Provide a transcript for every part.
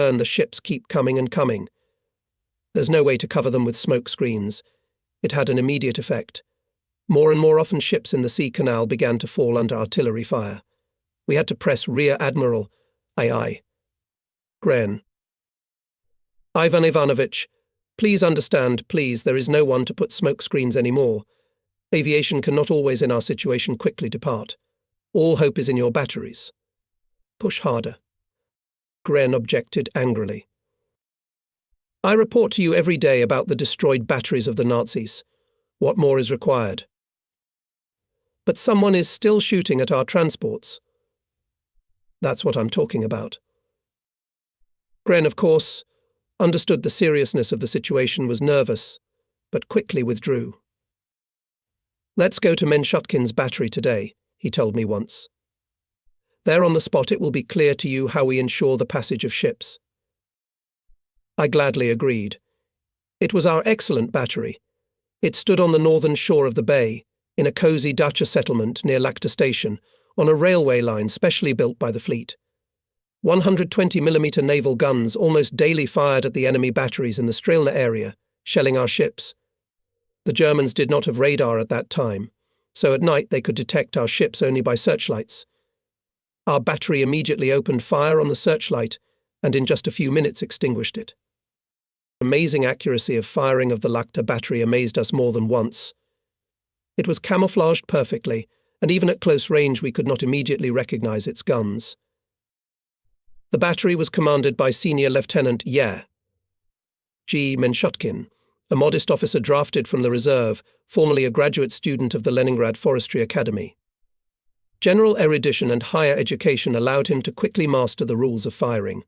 And the ships keep coming and coming. There's no way to cover them with smoke screens. It had an immediate effect. More and more often ships in the sea canal began to fall under artillery fire. We had to press Rear Admiral. Aye. Gren. Ivan Ivanovich, please understand, please, there is no one to put smoke screens anymore. Aviation cannot always in our situation quickly depart. All hope is in your batteries. Push harder. Gren objected angrily. I report to you every day about the destroyed batteries of the Nazis. What more is required? But someone is still shooting at our transports. That's what I'm talking about. Gren, of course, understood the seriousness of the situation, was nervous, but quickly withdrew. Let's go to Menshutkin's battery today, he told me once. There on the spot it will be clear to you how we ensure the passage of ships. I gladly agreed. It was our excellent battery. It stood on the northern shore of the bay, in a cosy dacha settlement near Lakta Station, on a railway line specially built by the fleet. 120mm naval guns almost daily fired at the enemy batteries in the Strelna area, shelling our ships. The Germans did not have radar at that time, so at night they could detect our ships only by searchlights. Our battery immediately opened fire on the searchlight and in just a few minutes extinguished it. The amazing accuracy of firing of the Lakta battery amazed us more than once. It was camouflaged perfectly, and even at close range we could not immediately recognize its guns. The battery was commanded by Senior Lieutenant G. Menshutkin, a modest officer drafted from the reserve, formerly a graduate student of the Leningrad Forestry Academy. General erudition and higher education allowed him to quickly master the rules of firing.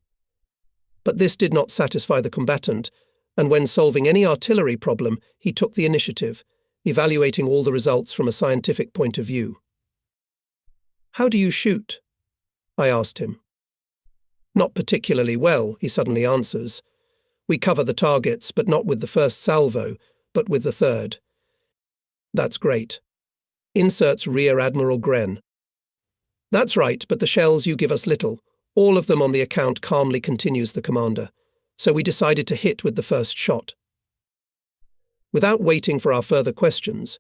But this did not satisfy the combatant, and when solving any artillery problem, he took the initiative, evaluating all the results from a scientific point of view. How do you shoot? I asked him. Not particularly well, he suddenly answers. We cover the targets, but not with the first salvo, but with the third. That's great. Inserts Rear Admiral Gren. That's right, but the shells you give us little. All of them on the account, calmly continues the commander. So we decided to hit with the first shot. Without waiting for our further questions,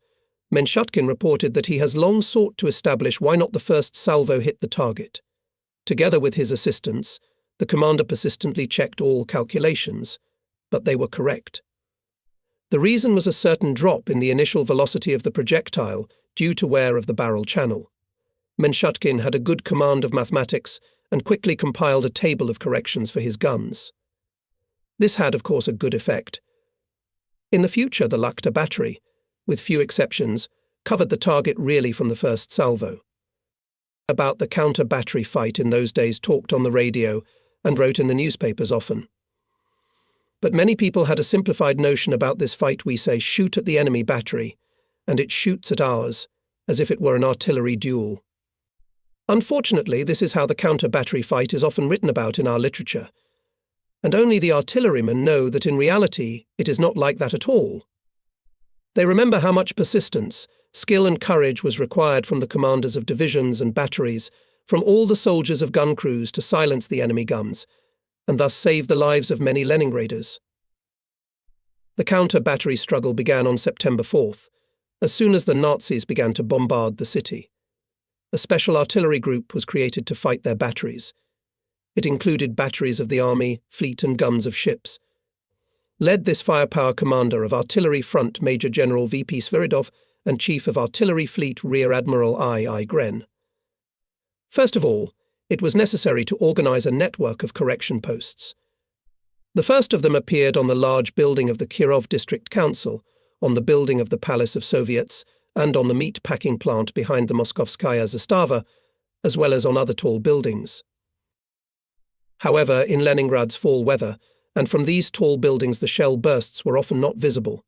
Menshutkin reported that he has long sought to establish why not the first salvo hit the target. Together with his assistants, the commander persistently checked all calculations, but they were correct. The reason was a certain drop in the initial velocity of the projectile due to wear of the barrel channel. Menshutkin had a good command of mathematics and quickly compiled a table of corrections for his guns. This had, of course, a good effect. In the future, the Lakta battery, with few exceptions, covered the target really from the first salvo. About the counter-battery fight in those days talked on the radio and wrote in the newspapers often. But many people had a simplified notion about this fight. We say, shoot at the enemy battery, and it shoots at ours, as if it were an artillery duel. Unfortunately, this is how the counter-battery fight is often written about in our literature, and only the artillerymen know that in reality it is not like that at all. They remember how much persistence, skill and courage was required from the commanders of divisions and batteries, from all the soldiers of gun crews to silence the enemy guns, and thus save the lives of many Leningraders. The counter-battery struggle began on September 4th, as soon as the Nazis began to bombard the city. A special artillery group was created to fight their batteries. It included batteries of the army, fleet and guns of ships. Led this firepower commander of Artillery Front Major General V.P. Sviridov and Chief of Artillery Fleet Rear Admiral I. Gren. First of all, it was necessary to organize a network of correction posts. The first of them appeared on the large building of the Kirov District Council, on the building of the Palace of Soviets, and on the meat packing plant behind the Moskovskaya Zastava, as well as on other tall buildings. However, in Leningrad's fall weather, and from these tall buildings the shell bursts were often not visible.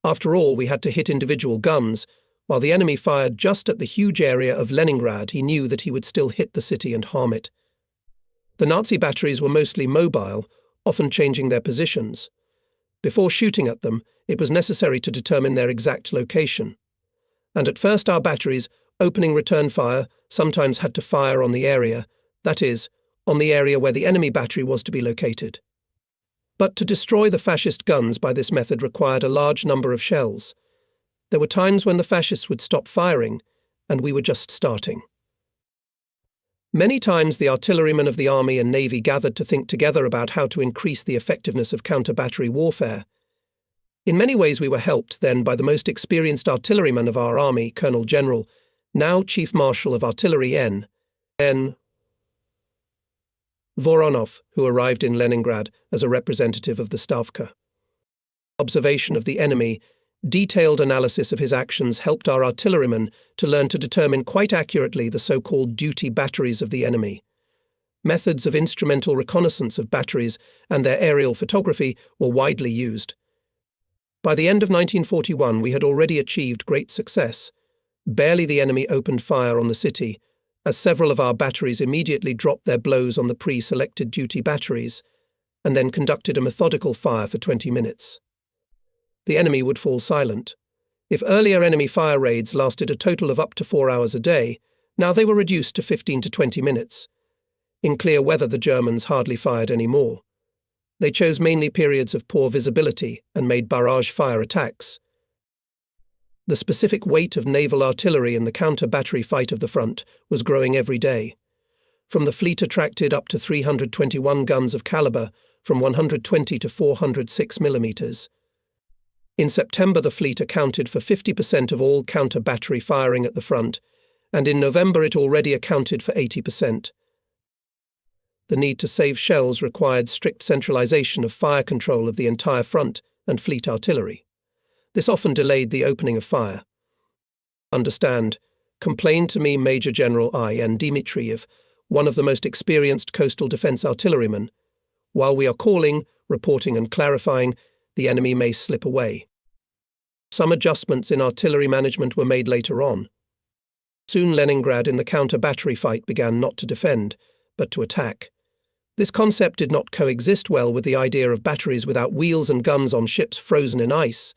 After all, we had to hit individual guns. While the enemy fired just at the huge area of Leningrad, he knew that he would still hit the city and harm it. The Nazi batteries were mostly mobile, often changing their positions. Before shooting at them, it was necessary to determine their exact location. And at first our batteries, opening return fire, sometimes had to fire on the area, that is, on the area where the enemy battery was to be located. But to destroy the fascist guns by this method required a large number of shells. There were times when the fascists would stop firing, and we were just starting. Many times the artillerymen of the army and navy gathered to think together about how to increase the effectiveness of counter-battery warfare. In many ways we were helped then by the most experienced artilleryman of our army, Colonel General, now Chief Marshal of Artillery N. Voronov, who arrived in Leningrad as a representative of the Stavka. Observation of the enemy, detailed analysis of his actions helped our artillerymen to learn to determine quite accurately the so-called duty batteries of the enemy. Methods of instrumental reconnaissance of batteries and their aerial photography were widely used. By the end of 1941 we had already achieved great success. Barely the enemy opened fire on the city, as several of our batteries immediately dropped their blows on the pre-selected duty batteries, and then conducted a methodical fire for 20 minutes. The enemy would fall silent. If earlier enemy fire raids lasted a total of up to 4 hours a day, now they were reduced to 15 to 20 minutes. In clear weather the Germans hardly fired any more. They chose mainly periods of poor visibility and made barrage fire attacks. The specific weight of naval artillery in the counter-battery fight of the front was growing every day. From the fleet attracted up to 321 guns of caliber, from 120 to 406 millimeters. In September the fleet accounted for 50% of all counter-battery firing at the front, and in November it already accounted for 80%. The need to save shells required strict centralization of fire control of the entire front and fleet artillery. This often delayed the opening of fire. Understand, complained to me Major General I.N. Dmitriev, one of the most experienced coastal defense artillerymen. While we are calling, reporting and clarifying, the enemy may slip away. Some adjustments in artillery management were made later on. Soon Leningrad in the counter-battery fight began not to defend, but to attack. This concept did not coexist well with the idea of batteries without wheels and guns on ships frozen in ice.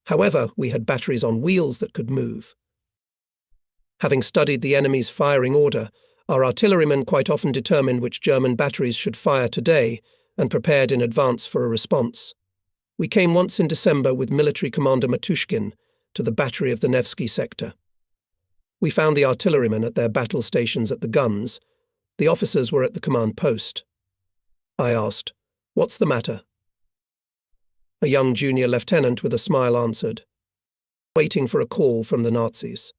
However, we had batteries on wheels that could move. Having studied the enemy's firing order, our artillerymen quite often determined which German batteries should fire today and prepared in advance for a response. We came once in December with Military Commander Matushkin to the battery of the Nevsky sector. We found the artillerymen at their battle stations at the guns. The officers were at the command post. I asked, "What's the matter?" A young junior lieutenant with a smile answered, "Waiting for a call from the Nazis."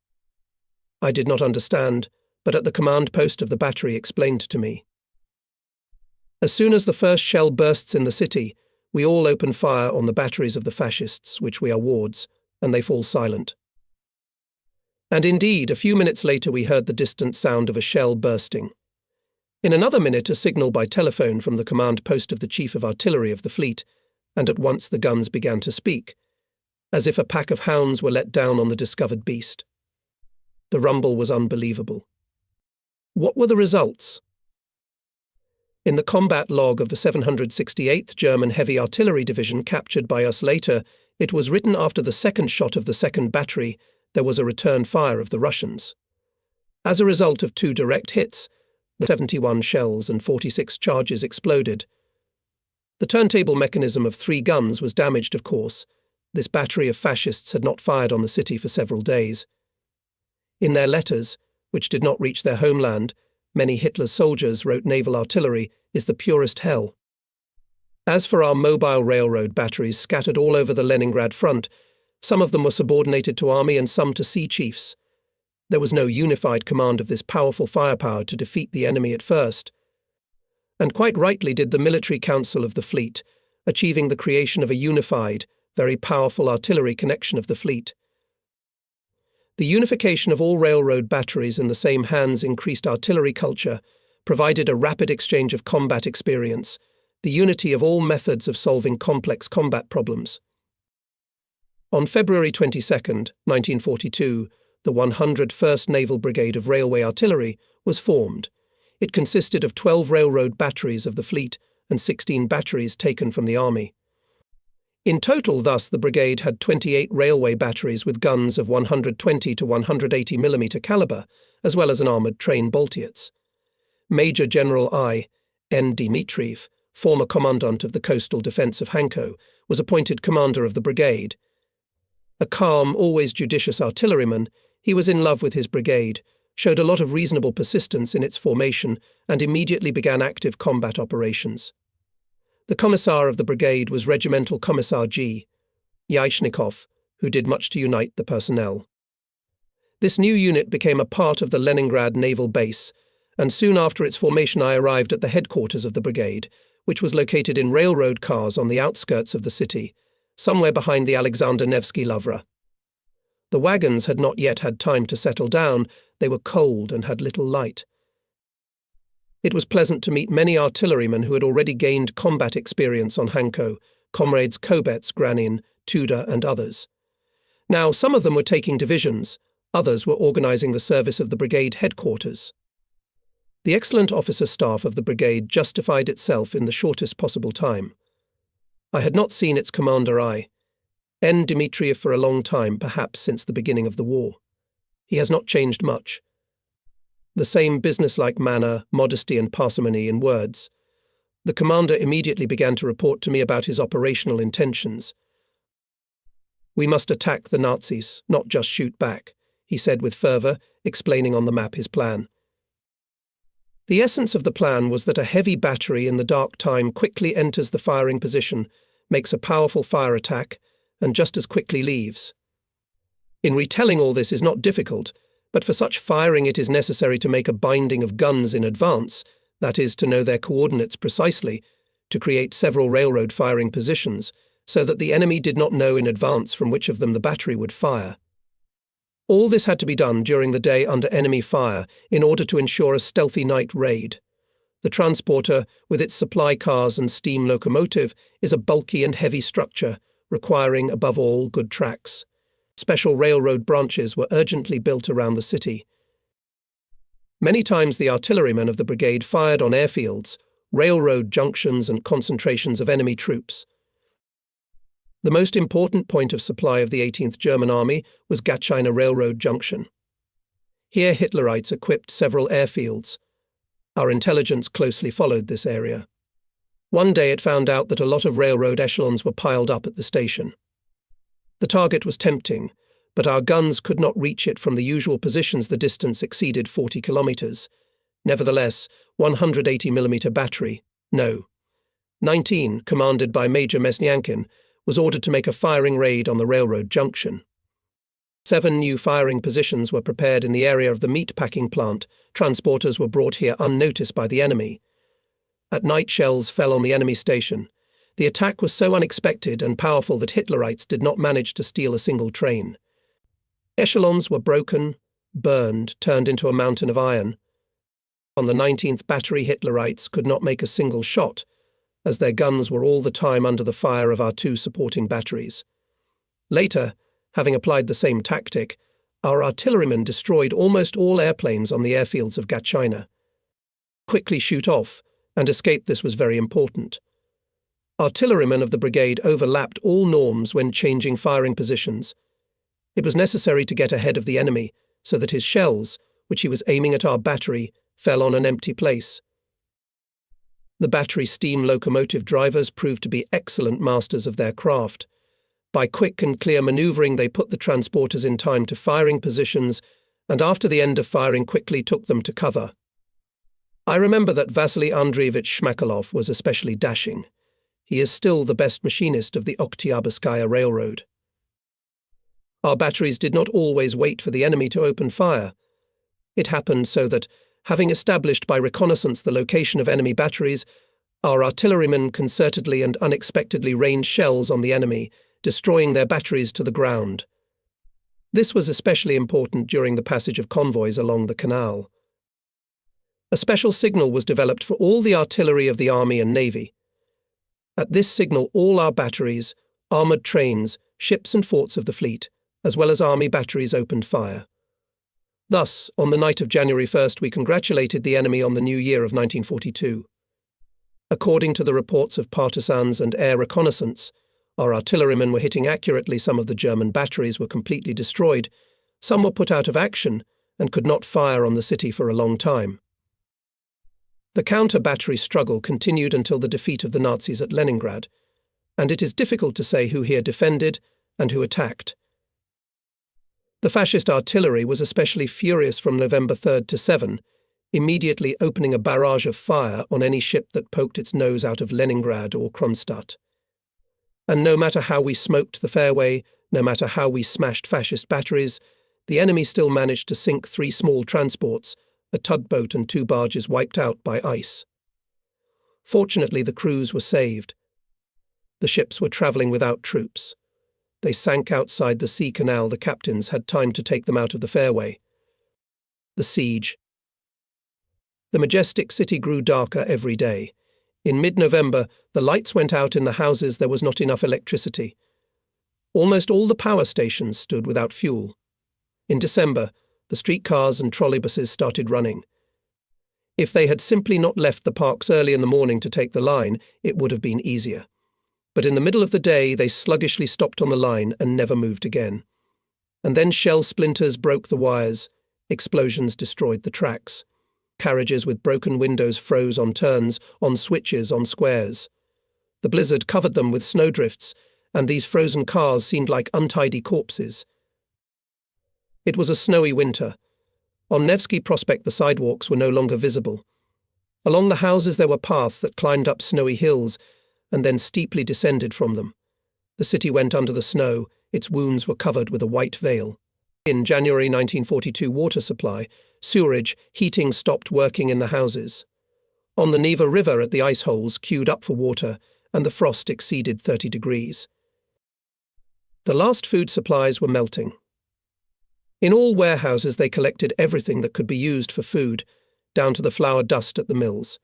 I did not understand, but at the command post of the battery explained to me. As soon as the first shell bursts in the city, we all open fire on the batteries of the fascists, which we are wards, and they fall silent. And indeed, a few minutes later we heard the distant sound of a shell bursting. In another minute a signal by telephone from the command post of the Chief of Artillery of the fleet, and at once the guns began to speak, as if a pack of hounds were let down on the discovered beast. The rumble was unbelievable. What were the results? In the combat log of the 768th German Heavy Artillery Division captured by us later, it was written after the second shot of the second battery, there was a return fire of the Russians. As a result of 2 direct hits, the 71 shells and 46 charges exploded. The turntable mechanism of 3 guns was damaged, of course. This battery of fascists had not fired on the city for several days. In their letters, which did not reach their homeland, many Hitler's soldiers wrote naval artillery is the purest hell. As for our mobile railroad batteries scattered all over the Leningrad front, some of them were subordinated to army and some to sea chiefs. There was no unified command of this powerful firepower to defeat the enemy at first. And quite rightly did the Military Council of the Fleet, achieving the creation of a unified, very powerful artillery connection of the fleet. The unification of all railroad batteries in the same hands increased artillery culture, provided a rapid exchange of combat experience, the unity of all methods of solving complex combat problems. On February 22, 1942, the 101st Naval Brigade of Railway Artillery was formed. It consisted of 12 railroad batteries of the fleet and 16 batteries taken from the army. In total, thus, the brigade had 28 railway batteries with guns of 120 to 180 mm caliber, as well as an armoured train Boltiats. Major General I.N. Dmitriev, former commandant of the coastal defense of Hanko, was appointed commander of the brigade. A calm, always judicious artilleryman, he was in love with his brigade, showed a lot of reasonable persistence in its formation, and immediately began active combat operations. The commissar of the brigade was Regimental Commissar G. Yashnikov, who did much to unite the personnel. This new unit became a part of the Leningrad naval base, and soon after its formation I arrived at the headquarters of the brigade, which was located in railroad cars on the outskirts of the city, somewhere behind the Alexander Nevsky Lavra. The wagons had not yet had time to settle down, they were cold and had little light. It was pleasant to meet many artillerymen who had already gained combat experience on Hanko, comrades Kobets, Granin, Tudor, and others. Now, some of them were taking divisions, others were organizing the service of the brigade headquarters. The excellent officer staff of the brigade justified itself in the shortest possible time. I had not seen its commander I.N. Dmitriev for a long time, perhaps since the beginning of the war. He has not changed much. The same businesslike manner, modesty and parsimony in words. The commander immediately began to report to me about his operational intentions. "We must attack the Nazis, not just shoot back," he said with fervour, explaining on the map his plan. The essence of the plan was that a heavy battery in the dark time quickly enters the firing position, makes a powerful fire attack, and just as quickly leaves. In retelling all this is not difficult, but for such firing it is necessary to make a binding of guns in advance, that is, to know their coordinates precisely, to create several railroad firing positions, so that the enemy did not know in advance from which of them the battery would fire. All this had to be done during the day under enemy fire in order to ensure a stealthy night raid. The transporter, with its supply cars and steam locomotive, is a bulky and heavy structure, requiring, above all, good tracks. Special railroad branches were urgently built around the city. Many times the artillerymen of the brigade fired on airfields, railroad junctions and concentrations of enemy troops. The most important point of supply of the 18th German Army was Gatchina Railroad Junction. Here Hitlerites equipped several airfields. Our intelligence closely followed this area. One day it found out that a lot of railroad echelons were piled up at the station. The target was tempting, but our guns could not reach it from the usual positions. The distance exceeded 40 kilometers. Nevertheless, 180mm battery, no, 19, commanded by Major Mesnyankin, was ordered to make a firing raid on the railroad junction. 7 new firing positions were prepared in the area of the meat-packing plant. Transporters were brought here unnoticed by the enemy. At night, shells fell on the enemy station. The attack was so unexpected and powerful that Hitlerites did not manage to steal a single train. Echelons were broken, burned, turned into a mountain of iron. On the 19th Battery, Hitlerites could not make a single shot, as their guns were all the time under the fire of our 2 supporting batteries. Later, having applied the same tactic, our artillerymen destroyed almost all airplanes on the airfields of Gatchina. Quickly shoot off, and escape this was very important. Artillerymen of the brigade overlapped all norms when changing firing positions. It was necessary to get ahead of the enemy, so that his shells, which he was aiming at our battery, fell on an empty place. The battery steam locomotive drivers proved to be excellent masters of their craft. By quick and clear manoeuvring, they put the transporters in time to firing positions, and after the end of firing quickly took them to cover. I remember that Vasily Andreevich Shmakalov was especially dashing. He is still the best machinist of the Oktyabrskaya Railroad. Our batteries did not always wait for the enemy to open fire. It happened so that, having established by reconnaissance the location of enemy batteries, our artillerymen concertedly and unexpectedly rained shells on the enemy, destroying their batteries to the ground. This was especially important during the passage of convoys along the canal. A special signal was developed for all the artillery of the Army and Navy. At this signal, all our batteries, armoured trains, ships and forts of the fleet, as well as Army batteries, opened fire. Thus, on the night of January 1st, we congratulated the enemy on the new year of 1942. According to the reports of partisans and air reconnaissance, our artillerymen were hitting accurately. Some of the German batteries were completely destroyed, some were put out of action and could not fire on the city for a long time. The counter-battery struggle continued until the defeat of the Nazis at Leningrad, and it is difficult to say who here defended and who attacked. The fascist artillery was especially furious from November 3rd to 7, immediately opening a barrage of fire on any ship that poked its nose out of Leningrad or Kronstadt. And no matter how we smoked the fairway, no matter how we smashed fascist batteries, the enemy still managed to sink 3 small transports, a tugboat and 2 barges wiped out by ice. Fortunately, the crews were saved. The ships were travelling without troops. They sank outside the sea canal. The captains had time to take them out of the fairway. The siege. The majestic city grew darker every day. In mid-November, the lights went out in the houses. There was not enough electricity. Almost all the power stations stood without fuel. In December, the streetcars and trolleybuses started running. If they had simply not left the parks early in the morning to take the line, it would have been easier. But in the middle of the day, they sluggishly stopped on the line and never moved again. And then shell splinters broke the wires. Explosions destroyed the tracks. Carriages with broken windows froze on turns, on switches, on squares. The blizzard covered them with snowdrifts, and these frozen cars seemed like untidy corpses. It was a snowy winter. On Nevsky Prospect the sidewalks were no longer visible. Along the houses there were paths that climbed up snowy hills and then steeply descended from them. The city went under the snow. Its wounds were covered with a white veil. In January 1942, water supply, sewerage, heating stopped working in the houses. On the Neva River at the ice holes queued up for water, and the frost exceeded 30 degrees. The last food supplies were melting. In all warehouses they collected everything that could be used for food, down to the flour dust at the mills.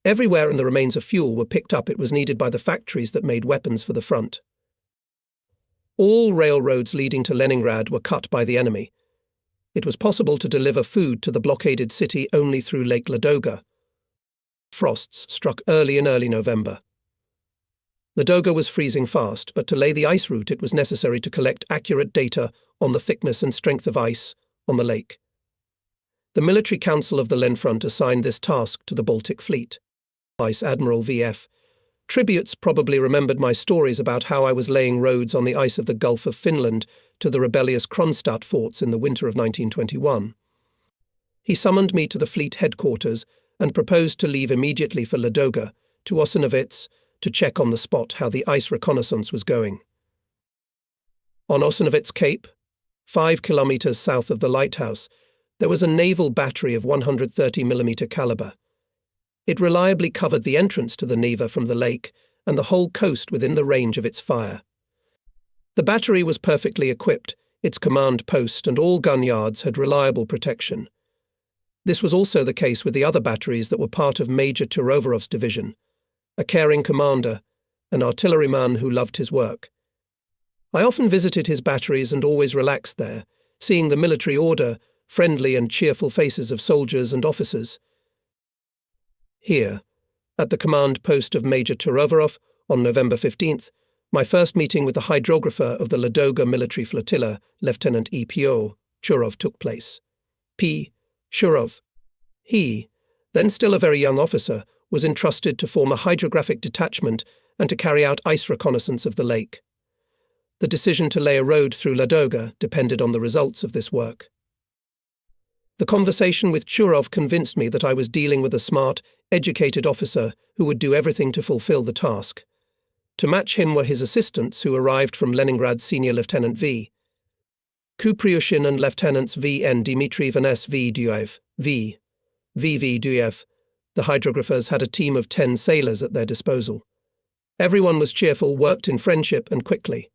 Everywhere the remains of fuel were picked up. It was needed by the factories that made weapons for the front. All railroads leading to Leningrad were cut by the enemy. It was possible to deliver food to the blockaded city only through Lake Ladoga. Frosts struck early in early November. Ladoga was freezing fast, but to lay the ice route it was necessary to collect accurate data on the thickness and strength of ice on the lake. The Military Council of the Lenfront assigned this task to the Baltic Fleet. Vice Admiral V.F. Tributes probably remembered my stories about how I was laying roads on the ice of the Gulf of Finland to the rebellious Kronstadt forts in the winter of 1921. He summoned me to the fleet headquarters and proposed to leave immediately for Ladoga, to Ossinovitz, to check on the spot how the ice reconnaissance was going. On Ossinovitz Cape, 5 kilometers south of the lighthouse, there was a naval battery of 130mm caliber. It reliably covered the entrance to the Neva from the lake and the whole coast within the range of its fire. The battery was perfectly equipped, its command post and all gun yards had reliable protection. This was also the case with the other batteries that were part of Major Turovarov's division, a caring commander, an artilleryman who loved his work. I often visited his batteries and always relaxed there, seeing the military order, friendly and cheerful faces of soldiers and officers. Here, at the command post of Major Turovarov on November 15th, my first meeting with the hydrographer of the Ladoga military flotilla, Lieutenant E.P.O. Churov, took place. P. Churov. He, then still a very young officer, was entrusted to form a hydrographic detachment and to carry out ice reconnaissance of the lake. The decision to lay a road through Ladoga depended on the results of this work. The conversation with Churov convinced me that I was dealing with a smart, educated officer who would do everything to fulfill the task. To match him were his assistants who arrived from Leningrad, Senior Lieutenant V. Kupryushin and Lieutenants V. N. Dmitriev and S. V. Duyev. V. Duyev. The hydrographers had a team of 10 sailors at their disposal. Everyone was cheerful, worked in friendship and quickly.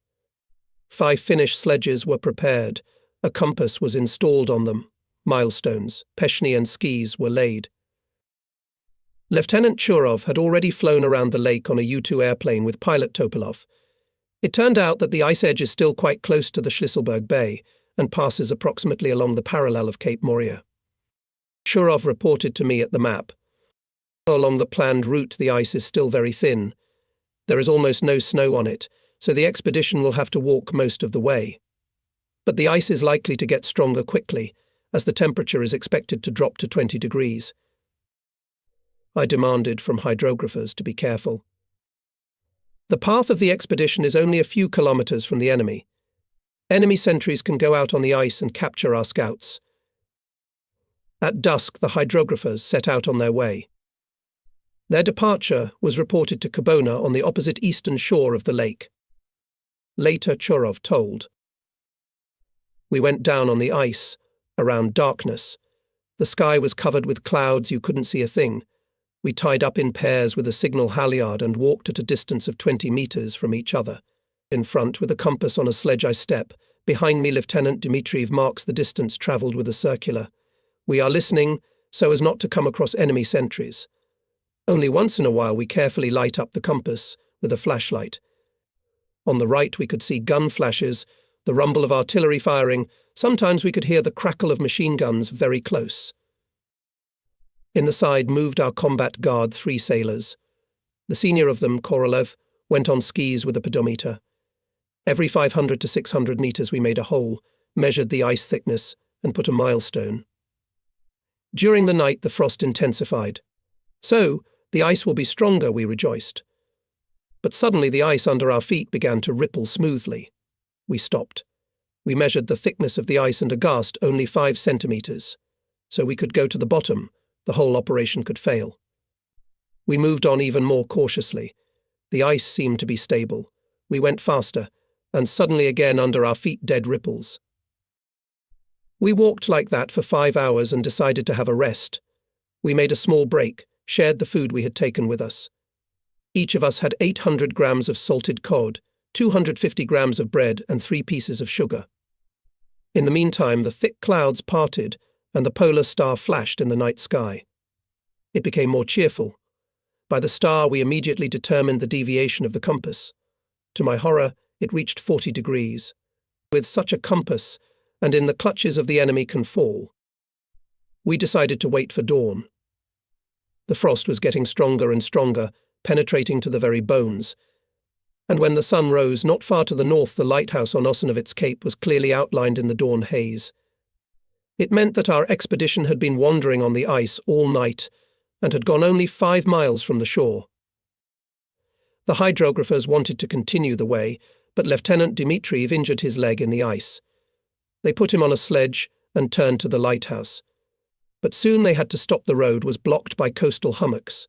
5 Finnish sledges were prepared. A compass was installed on them. Milestones, peshny and skis were laid. Lieutenant Churov had already flown around the lake on a U-2 airplane with pilot Topolov. It turned out that the ice edge is still quite close to the Schlisselburg Bay and passes approximately along the parallel of Cape Moria. Churov reported to me at the map. Along the planned route the ice is still very thin. There is almost no snow on it, so the expedition will have to walk most of the way. But the ice is likely to get stronger quickly, as the temperature is expected to drop to 20 degrees. I demanded from hydrographers to be careful. The path of the expedition is only a few kilometers from the enemy. Enemy sentries can go out on the ice and capture our scouts. At dusk, the hydrographers set out on their way. Their departure was reported to Kobona on the opposite eastern shore of the lake. Later, Churov told. We went down on the ice, around darkness. The sky was covered with clouds, you couldn't see a thing. We tied up in pairs with a signal halyard and walked at a distance of 20 meters from each other. In front, with a compass on a sledge, I step. Behind me, Lieutenant Dmitriev marks the distance travelled with a circular. We are listening, so as not to come across enemy sentries. Only once in a while we carefully light up the compass with a flashlight. On the right we could see gun flashes, the rumble of artillery firing. Sometimes we could hear the crackle of machine guns very close. In the side moved our combat guard, 3 sailors. The senior of them, Korolev, went on skis with a pedometer. Every 500 to 600 meters we made a hole, measured the ice thickness, and put a milestone. During the night the frost intensified. So, the ice will be stronger, we rejoiced. But suddenly the ice under our feet began to ripple smoothly. We stopped. We measured the thickness of the ice and aghast, only 5 centimeters. So we could go to the bottom. The whole operation could fail. We moved on even more cautiously. The ice seemed to be stable. We went faster, and suddenly again under our feet dead ripples. We walked like that for 5 hours and decided to have a rest. We made a small break, shared the food we had taken with us. Each of us had 800 grams of salted cod, 250 grams of bread and 3 pieces of sugar. In the meantime, the thick clouds parted and the polar star flashed in the night sky. It became more cheerful. By the star we immediately determined the deviation of the compass. To my horror, it reached 40 degrees. With such a compass, and in the clutches of the enemy can fall. We decided to wait for dawn. The frost was getting stronger and stronger, penetrating to the very bones. And when the sun rose not far to the north, the lighthouse on Ossinovitz Cape was clearly outlined in the dawn haze. It meant that our expedition had been wandering on the ice all night and had gone only 5 miles from the shore. The hydrographers wanted to continue the way, but Lieutenant Dmitriev injured his leg in the ice. They put him on a sledge and turned to the lighthouse. But soon they had to stop. The road was blocked by coastal hummocks.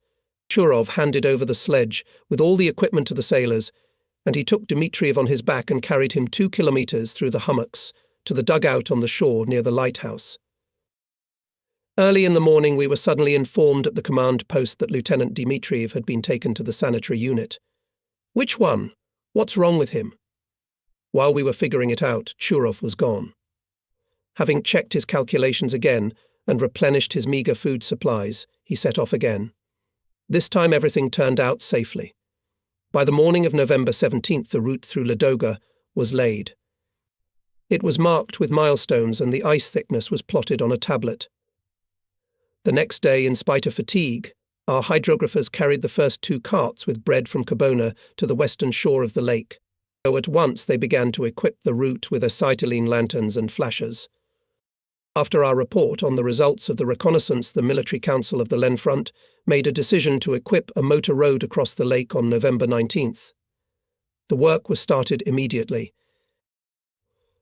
Churov handed over the sledge with all the equipment to the sailors, and he took Dmitriev on his back and carried him 2 kilometers through the hummocks to the dugout on the shore near the lighthouse. Early in the morning we were suddenly informed at the command post that Lieutenant Dmitriev had been taken to the sanitary unit. Which one? What's wrong with him? While we were figuring it out, Churov was gone. Having checked his calculations again and replenished his meager food supplies, he set off again. This time everything turned out safely. By the morning of November 17th, the route through Ladoga was laid. It was marked with milestones and the ice thickness was plotted on a tablet. The next day, in spite of fatigue, our hydrographers carried the first 2 carts with bread from Kobona to the western shore of the lake. So at once they began to equip the route with acetylene lanterns and flashers. After our report on the results of the reconnaissance, the Military Council of the Len Front made a decision to equip a motor road across the lake on November 19th. The work was started immediately.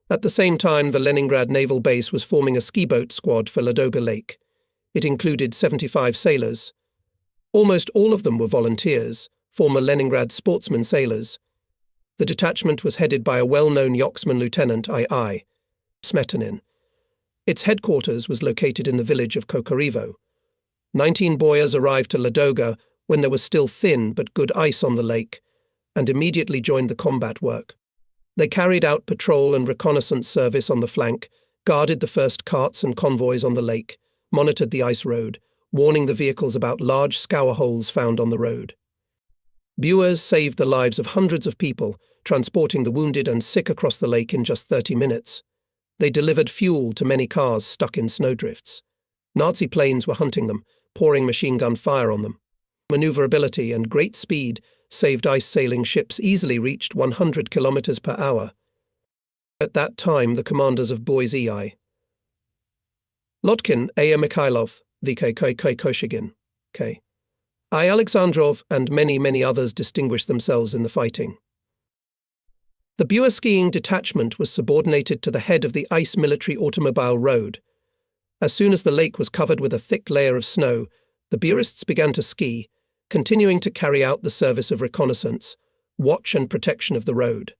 At the same time, the Leningrad Naval Base was forming a skiboat squad for Ladoga Lake. It included 75 sailors. Almost all of them were volunteers, former Leningrad sportsmen sailors. The detachment was headed by a well-known yachtsman, Lieutenant I.I. Smetanin. Its headquarters was located in the village of Kokorivo. 19 boyars arrived to Ladoga when there was still thin but good ice on the lake, and immediately joined the combat work. They carried out patrol and reconnaissance service on the flank, guarded the first carts and convoys on the lake, monitored the ice road, warning the vehicles about large scour holes found on the road. Buoys saved the lives of hundreds of people, transporting the wounded and sick across the lake in just 30 minutes. They delivered fuel to many cars stuck in snowdrifts. Nazi planes were hunting them, pouring machine gun fire on them. Maneuverability and great speed saved ice-sailing ships easily reached 100 kilometers per hour. At that time, the commanders of buoys E.I. Lotkin, A. Mikhailov, V.K. Koshigin, K. I. Alexandrov and many others distinguished themselves in the fighting. The Bua skiing detachment was subordinated to the head of the ice military automobile road. As soon as the lake was covered with a thick layer of snow, the Buists began to ski, continuing to carry out the service of reconnaissance, watch and protection of the road.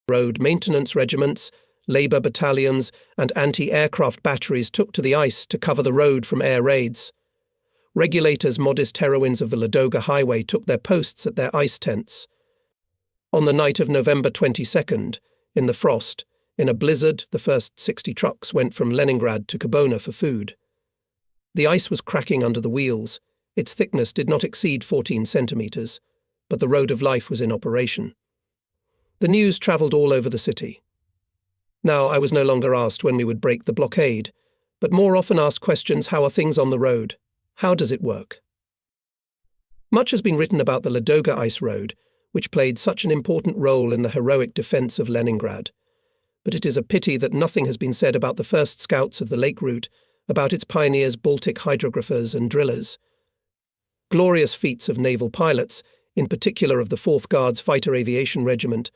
Road maintenance regiments, labour battalions, and anti-aircraft batteries took to the ice to cover the road from air raids. Regulators, modest heroines of the Ladoga Highway, took their posts at their ice tents. On the night of November 22nd, in the frost, in a blizzard, the first 60 trucks went from Leningrad to Kobona for food. The ice was cracking under the wheels. Its thickness did not exceed 14 centimetres, but the road of life was in operation. The news travelled all over the city. Now I was no longer asked when we would break the blockade, but more often asked questions: how are things on the road? How does it work? Much has been written about the Ladoga Ice Road, which played such an important role in the heroic defence of Leningrad. But it is a pity that nothing has been said about the first scouts of the lake route, about its pioneers, Baltic hydrographers and drillers. Glorious feats of naval pilots, in particular of the 4th Guards Fighter Aviation Regiment,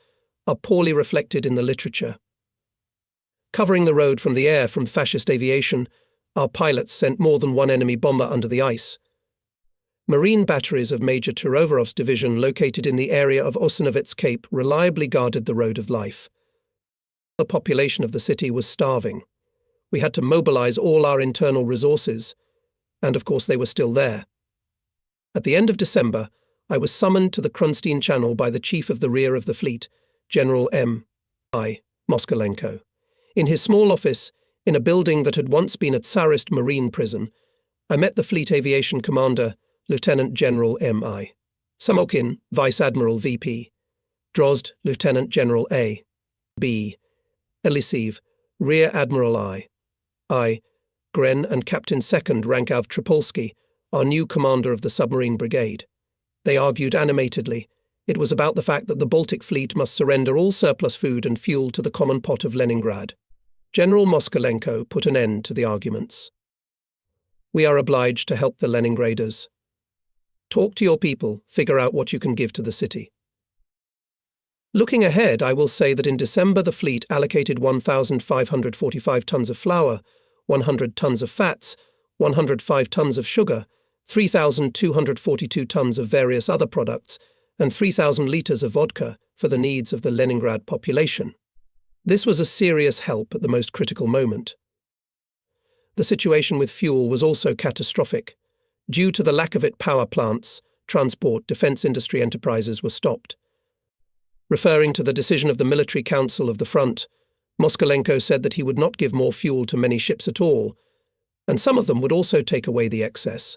are poorly reflected in the literature. Covering the road from the air from fascist aviation, our pilots sent more than one enemy bomber under the ice. Marine batteries of Major Turovarov's division, located in the area of Osanovets Cape, reliably guarded the road of life. The population of the city was starving. We had to mobilize all our internal resources, and of course they were still there. At the end of December, I was summoned to the Krunstein Channel by the Chief of the Rear of the Fleet, General M.I. Moskalenko. In his small office, in a building that had once been a Tsarist marine prison, I met the Fleet Aviation Commander, Lieutenant General M.I. Samokin, Vice Admiral V.P. Drozd, Lieutenant General A.B. Eliseev, Rear Admiral I. Gren, and Captain 2nd Rankav Tripolsky, our new commander of the submarine brigade. They argued animatedly. It was about the fact that the Baltic fleet must surrender all surplus food and fuel to the common pot of Leningrad. General Moskalenko put an end to the arguments. We are obliged to help the Leningraders. Talk to your people, figure out what you can give to the city. Looking ahead, I will say that in December the fleet allocated 1,545 tons of flour, 100 tons of fats, 105 tons of sugar, 3,242 tons of various other products, and 3,000 litres of vodka for the needs of the Leningrad population. This was a serious help at the most critical moment. The situation with fuel was also catastrophic. Due to the lack of it, power plants, transport, defence industry enterprises were stopped. Referring to the decision of the Military Council of the Front, Moskalenko said that he would not give more fuel to many ships at all, and some of them would also take away the excess.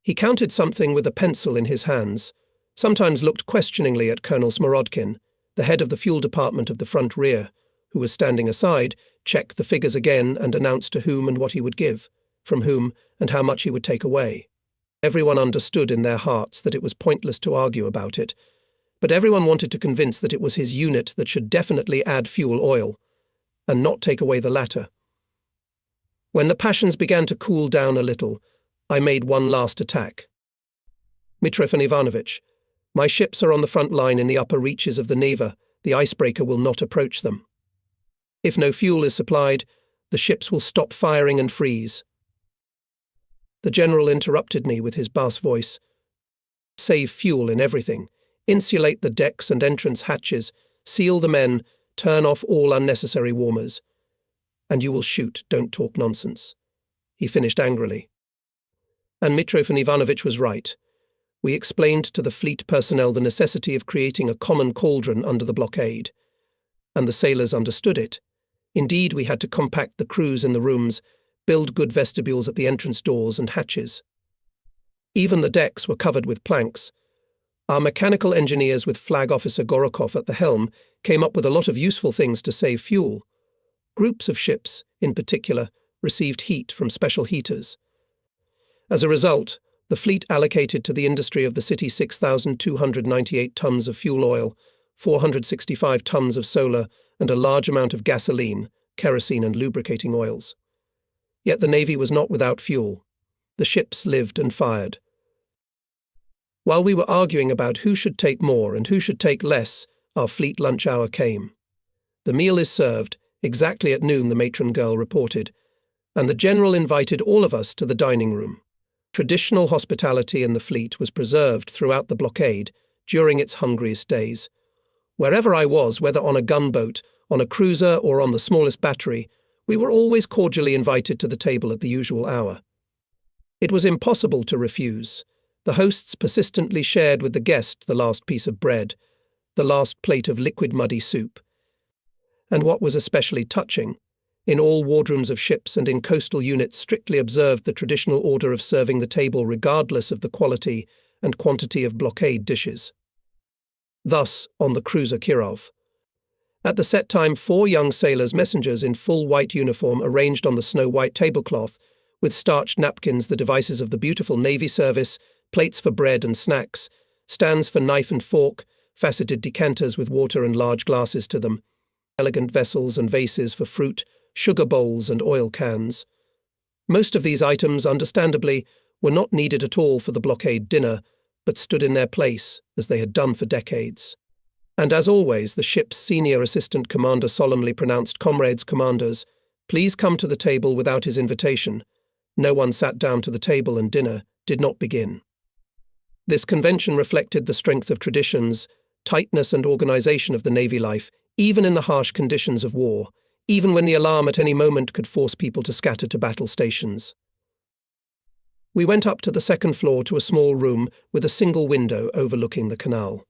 He counted something with a pencil in his hands, sometimes looked questioningly at Colonel Smorodkin, the head of the fuel department of the front rear, who was standing aside, checked the figures again and announced to whom and what he would give, from whom and how much he would take away. Everyone understood in their hearts that it was pointless to argue about it, but everyone wanted to convince that it was his unit that should definitely add fuel oil, and not take away the latter. When the passions began to cool down a little, I made one last attack. Mitrofan Ivanovich, my ships are on the front line in the upper reaches of the Neva. The icebreaker will not approach them. If no fuel is supplied, the ships will stop firing and freeze. The general interrupted me with his bass voice. Save fuel in everything. Insulate the decks and entrance hatches. Seal the men. Turn off all unnecessary warmers. And you will shoot. Don't talk nonsense. He finished angrily. And Mitrofan Ivanovich was right. We explained to the fleet personnel the necessity of creating a common cauldron under the blockade. And the sailors understood it. Indeed, we had to compact the crews in the rooms, build good vestibules at the entrance doors and hatches. Even the decks were covered with planks. Our mechanical engineers, with Flag Officer Gorokov at the helm, came up with a lot of useful things to save fuel. Groups of ships, in particular, received heat from special heaters. As a result, the fleet allocated to the industry of the city 6,298 tons of fuel oil, 465 tons of solar, and a large amount of gasoline, kerosene and lubricating oils. Yet the Navy was not without fuel. The ships lived and fired. While we were arguing about who should take more and who should take less, our fleet lunch hour came. The meal is served, exactly at noon, the matron girl reported, and the general invited all of us to the dining room. Traditional hospitality in the fleet was preserved throughout the blockade during its hungriest days. Wherever I was, whether on a gunboat, on a cruiser, or on the smallest battery, we were always cordially invited to the table at the usual hour. It was impossible to refuse. The hosts persistently shared with the guest the last piece of bread, the last plate of liquid muddy soup. And what was especially touching, in all wardrooms of ships and in coastal units strictly observed the traditional order of serving the table regardless of the quality and quantity of blockade dishes. Thus, on the cruiser Kirov, at the set time 4 young sailors' messengers in full white uniform arranged on the snow-white tablecloth, with starched napkins the devices of the beautiful Navy service, plates for bread and snacks, stands for knife and fork, faceted decanters with water and large glasses to them, elegant vessels and vases for fruit, sugar bowls and oil cans. Most of these items, understandably, were not needed at all for the blockade dinner, but stood in their place, as they had done for decades. And as always, the ship's senior assistant commander solemnly pronounced, "Comrades, commanders, please come to the table without his invitation." No one sat down to the table and dinner did not begin. This convention reflected the strength of traditions, tightness and organization of the Navy life, even in the harsh conditions of war, even when the alarm at any moment could force people to scatter to battle stations. We went up to the second floor to a small room with a single window overlooking the canal.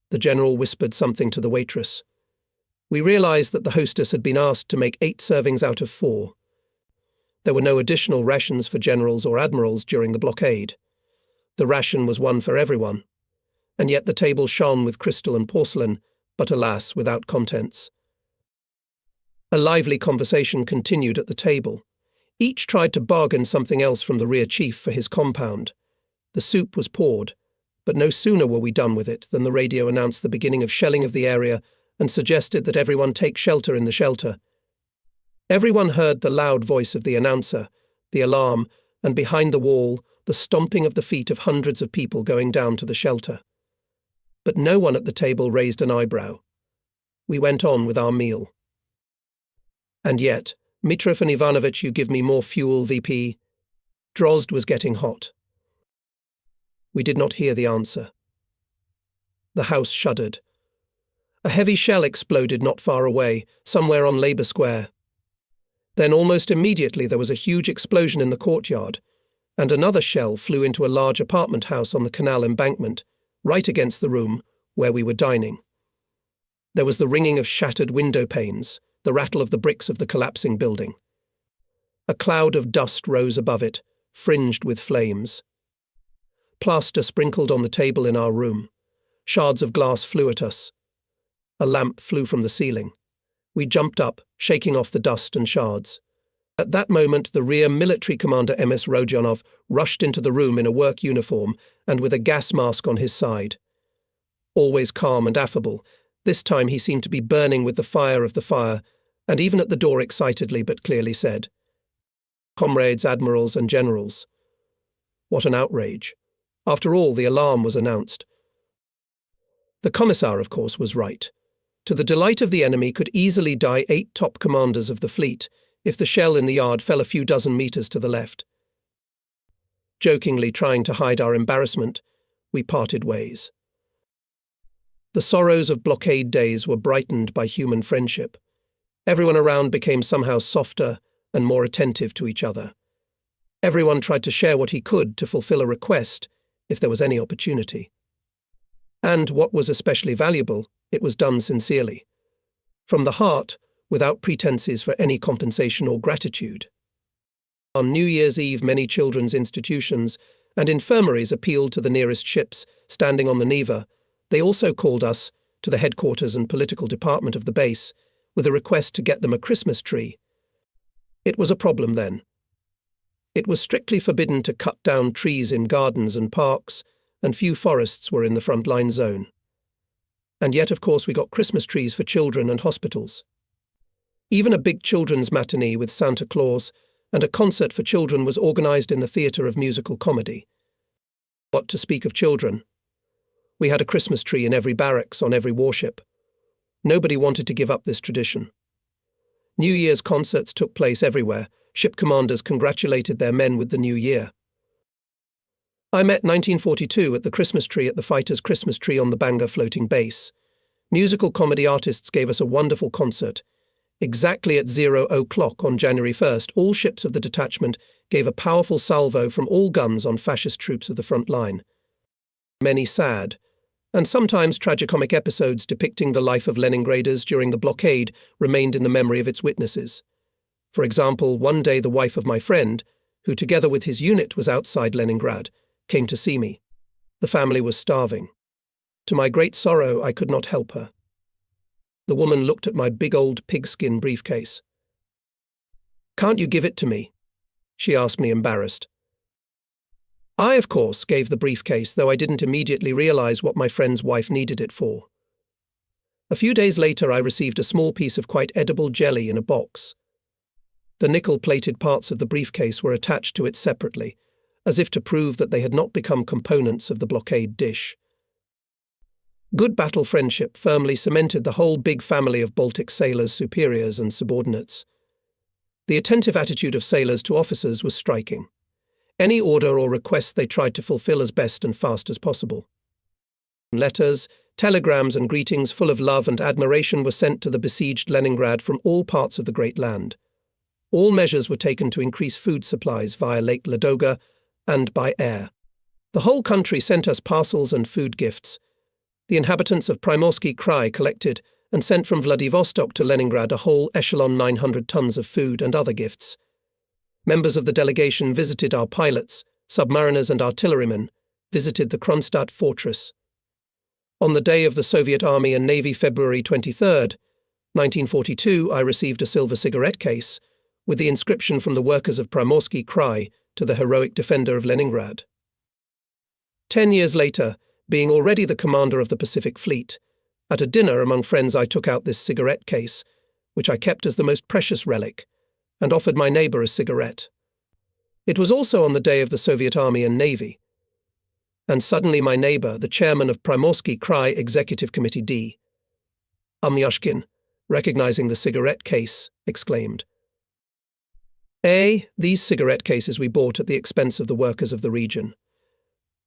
The general whispered something to the waitress. We realized that the hostess had been asked to make 8 servings out of 4. There were no additional rations for generals or admirals during the blockade. The ration was one for everyone, and yet the table shone with crystal and porcelain, but alas, without contents. A lively conversation continued at the table. Each tried to bargain something else from the rear chief for his compound. The soup was poured, but no sooner were we done with it than the radio announced the beginning of shelling of the area and suggested that everyone take shelter in the shelter. Everyone heard the loud voice of the announcer, the alarm, and behind the wall, the stomping of the feet of hundreds of people going down to the shelter. But no one at the table raised an eyebrow. We went on with our meal. And yet, "Mitrofan Ivanovich, you give me more fuel, VP." Drozd was getting hot. We did not hear the answer. The house shuddered. A heavy shell exploded not far away, somewhere on Labour Square. Then almost immediately there was a huge explosion in the courtyard, and another shell flew into a large apartment house on the canal embankment, right against the room where we were dining. There was the ringing of shattered window panes, the rattle of the bricks of the collapsing building. A cloud of dust rose above it, fringed with flames. Plaster sprinkled on the table in our room. Shards of glass flew at us. A lamp flew from the ceiling. We jumped up, shaking off the dust and shards. At that moment, the rear military commander MS Rodionov rushed into the room in a work uniform and with a gas mask on his side. Always calm and affable, this time he seemed to be burning with the fire of the fire, and even at the door excitedly but clearly said, "Comrades, admirals and generals." What an outrage. After all, the alarm was announced. The commissar, of course, was right. To the delight of the enemy could easily die 8 top commanders of the fleet if the shell in the yard fell a few dozen meters to the left. Jokingly trying to hide our embarrassment, we parted ways. The sorrows of blockade days were brightened by human friendship. Everyone around became somehow softer and more attentive to each other. Everyone tried to share what he could to fulfill a request, if there was any opportunity. And what was especially valuable, it was done sincerely. From the heart, without pretenses for any compensation or gratitude. On New Year's Eve, many children's institutions and infirmaries appealed to the nearest ships standing on the Neva. They also called us, to the headquarters and political department of the base, with a request to get them a Christmas tree. It was a problem then. It was strictly forbidden to cut down trees in gardens and parks, and few forests were in the front-line zone. And yet, of course, we got Christmas trees for children and hospitals. Even a big children's matinee with Santa Claus and a concert for children was organized in the Theatre of Musical Comedy. What to speak of children? We had a Christmas tree in every barracks on every warship. Nobody wanted to give up this tradition. New Year's concerts took place everywhere. Ship commanders congratulated their men with the new year. I met 1942 at the Christmas tree at the fighters' Christmas tree on the Bangor floating base. Musical comedy artists gave us a wonderful concert. Exactly at 00:00 on January 1st, all ships of the detachment gave a powerful salvo from all guns on fascist troops of the front line. Many sad, and sometimes tragicomic episodes depicting the life of Leningraders during the blockade remained in the memory of its witnesses. For example, one day the wife of my friend, who together with his unit was outside Leningrad, came to see me. The family was starving. To my great sorrow, I could not help her. The woman looked at my big old pigskin briefcase. "Can't you give it to me?" she asked me, embarrassed. I, of course, gave the briefcase, though I didn't immediately realize what my friend's wife needed it for. A few days later, I received a small piece of quite edible jelly in a box. The nickel-plated parts of the briefcase were attached to it separately, as if to prove that they had not become components of the blockade dish. Good battle friendship firmly cemented the whole big family of Baltic sailors' superiors and subordinates. The attentive attitude of sailors to officers was striking. Any order or request they tried to fulfill as best and fast as possible. Letters, telegrams and greetings full of love and admiration were sent to the besieged Leningrad from all parts of the great land. All measures were taken to increase food supplies via Lake Ladoga and by air. The whole country sent us parcels and food gifts. The inhabitants of Primorsky Krai collected and sent from Vladivostok to Leningrad a whole echelon 900 tons of food and other gifts. Members of the delegation visited our pilots, submariners and artillerymen, visited the Kronstadt fortress. On the day of the Soviet Army and Navy, February 23, 1942, I received a silver cigarette case with the inscription from the workers of Primorsky Krai to the heroic defender of Leningrad. 10 years later, being already the commander of the Pacific Fleet, at a dinner among friends I took out this cigarette case, which I kept as the most precious relic, and offered my neighbor a cigarette. It was also on the day of the Soviet Army and Navy. And suddenly my neighbor, the chairman of Primorsky Krai Executive Committee D, Amyashkin, recognizing the cigarette case, exclaimed, "These cigarette cases we bought at the expense of the workers of the region.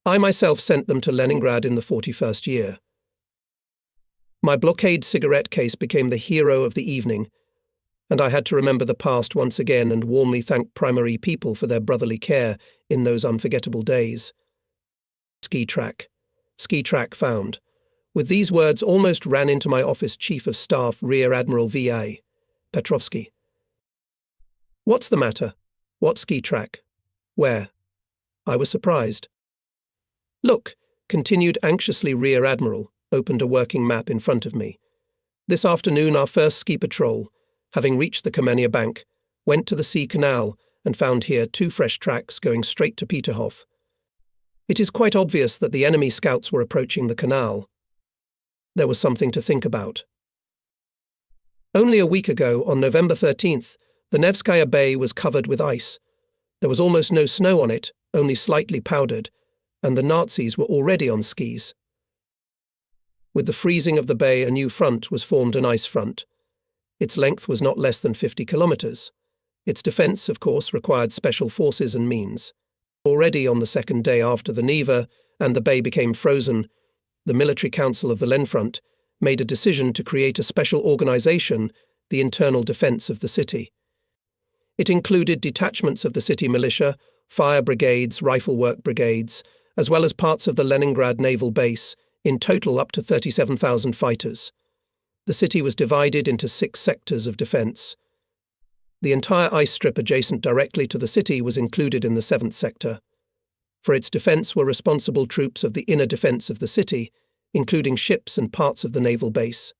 I myself sent them to Leningrad in the 41st year." My blockade cigarette case became the hero of the evening, and I had to remember the past once again and warmly thank primary people for their brotherly care in those unforgettable days. Ski track found. With these words almost ran into my office Chief of Staff Rear Admiral V.A. Petrovsky. "What's the matter? What ski track? Where?" I was surprised. "Look," continued anxiously Rear Admiral, opened a working map in front of me. "This afternoon our first ski patrol, having reached the Kamenia bank, went to the Sea Canal and found here 2 fresh tracks going straight to Peterhof. It is quite obvious that the enemy scouts were approaching the canal. There was something to think about. Only a week ago, on November 13th, the Nevskaya Bay was covered with ice. There was almost no snow on it, only slightly powdered, and the Nazis were already on skis. With the freezing of the bay, a new front was formed, an ice front. Its length was not less than 50 kilometers. Its defense, of course, required special forces and means. Already on the second day after the Neva and the bay became frozen, the Military Council of the Lenfront made a decision to create a special organization, the internal defense of the city. It included detachments of the city militia, fire brigades, rifle work brigades, as well as parts of the Leningrad naval base, in total up to 37,000 fighters. The city was divided into 6 sectors of defense. The entire ice strip adjacent directly to the city was included in the 7th sector. For its defense were responsible troops of the inner defense of the city, including ships and parts of the naval base.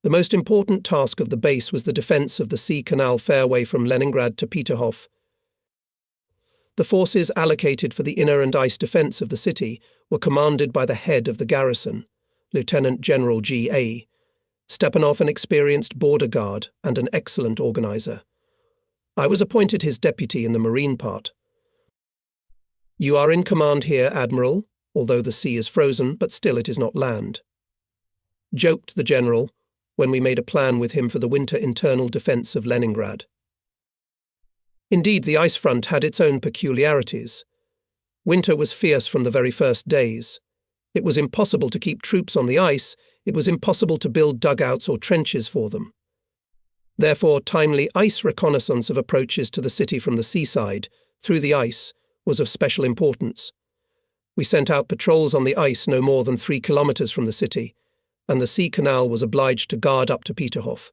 The most important task of the base was the defense of the Sea Canal fairway from Leningrad to Peterhof. The forces allocated for the inner and ice defense of the city were commanded by the head of the garrison, Lieutenant General G.A. Stepanov, an experienced border guard and an excellent organizer. I was appointed his deputy in the marine part. "You are in command here, Admiral, although the sea is frozen, but still it is not land," joked the general when we made a plan with him for the winter internal defense of Leningrad. Indeed, the ice front had its own peculiarities. Winter was fierce from the very first days. It was impossible to keep troops on the ice. It was impossible to build dugouts or trenches for them. Therefore, timely ice reconnaissance of approaches to the city from the seaside, through the ice, was of special importance. We sent out patrols on the ice no more than 3 kilometers from the city, and the sea canal was obliged to guard up to Peterhof.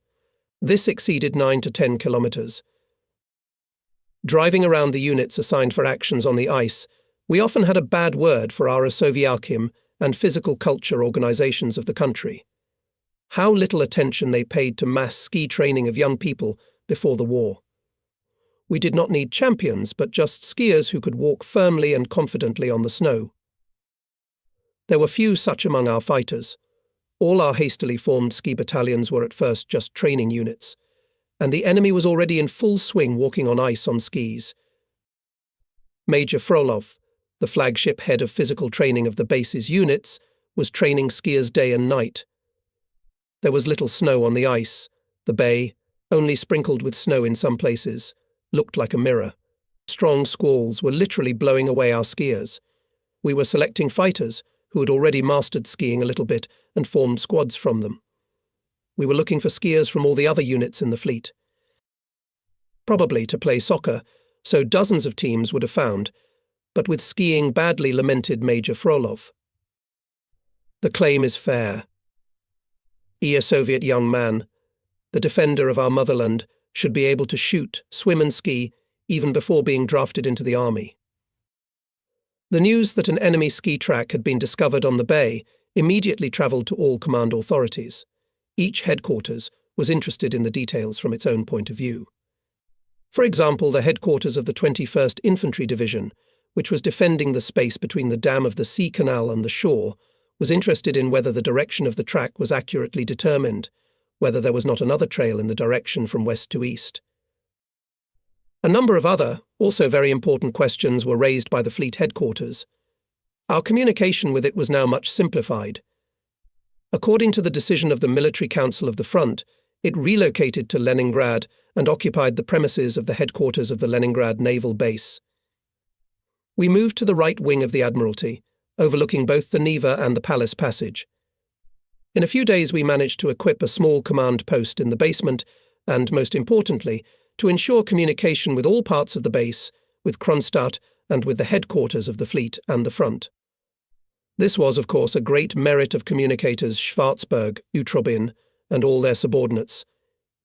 This exceeded 9 to 10 kilometers. Driving around the units assigned for actions on the ice, we often had a bad word for our Osoviakim and physical culture organizations of the country. How little attention they paid to mass ski training of young people before the war. We did not need champions, but just skiers who could walk firmly and confidently on the snow. There were few such among our fighters. All our hastily formed ski battalions were at first just training units, and the enemy was already in full swing walking on ice on skis. Major Frolov, the flagship head of physical training of the base's units, was training skiers day and night. There was little snow on the ice. The bay, only sprinkled with snow in some places, looked like a mirror. Strong squalls were literally blowing away our skiers. We were selecting fighters who had already mastered skiing a little bit and formed squads from them. We were looking for skiers from all the other units in the fleet. Probably to play soccer, so dozens of teams would have found, but with skiing badly lamented Major Frolov. The claim is fair. A Soviet young man, the defender of our motherland, should be able to shoot, swim and ski even before being drafted into the army. The news that an enemy ski track had been discovered on the bay immediately travelled to all command authorities. Each headquarters was interested in the details from its own point of view. For example, the headquarters of the 21st Infantry Division, which was defending the space between the dam of the sea canal and the shore, was interested in whether the direction of the track was accurately determined, whether there was not another trail in the direction from west to east. A number of other, also very important questions were raised by the fleet headquarters. Our communication with it was now much simplified. According to the decision of the Military Council of the Front, it relocated to Leningrad and occupied the premises of the headquarters of the Leningrad Naval Base. We moved to the right wing of the Admiralty, overlooking both the Neva and the Palace Passage. In a few days we managed to equip a small command post in the basement and, most importantly, to ensure communication with all parts of the base, with Kronstadt and with the headquarters of the fleet and the front. This was, of course, a great merit of communicators Schwarzberg, Utrobin, and all their subordinates.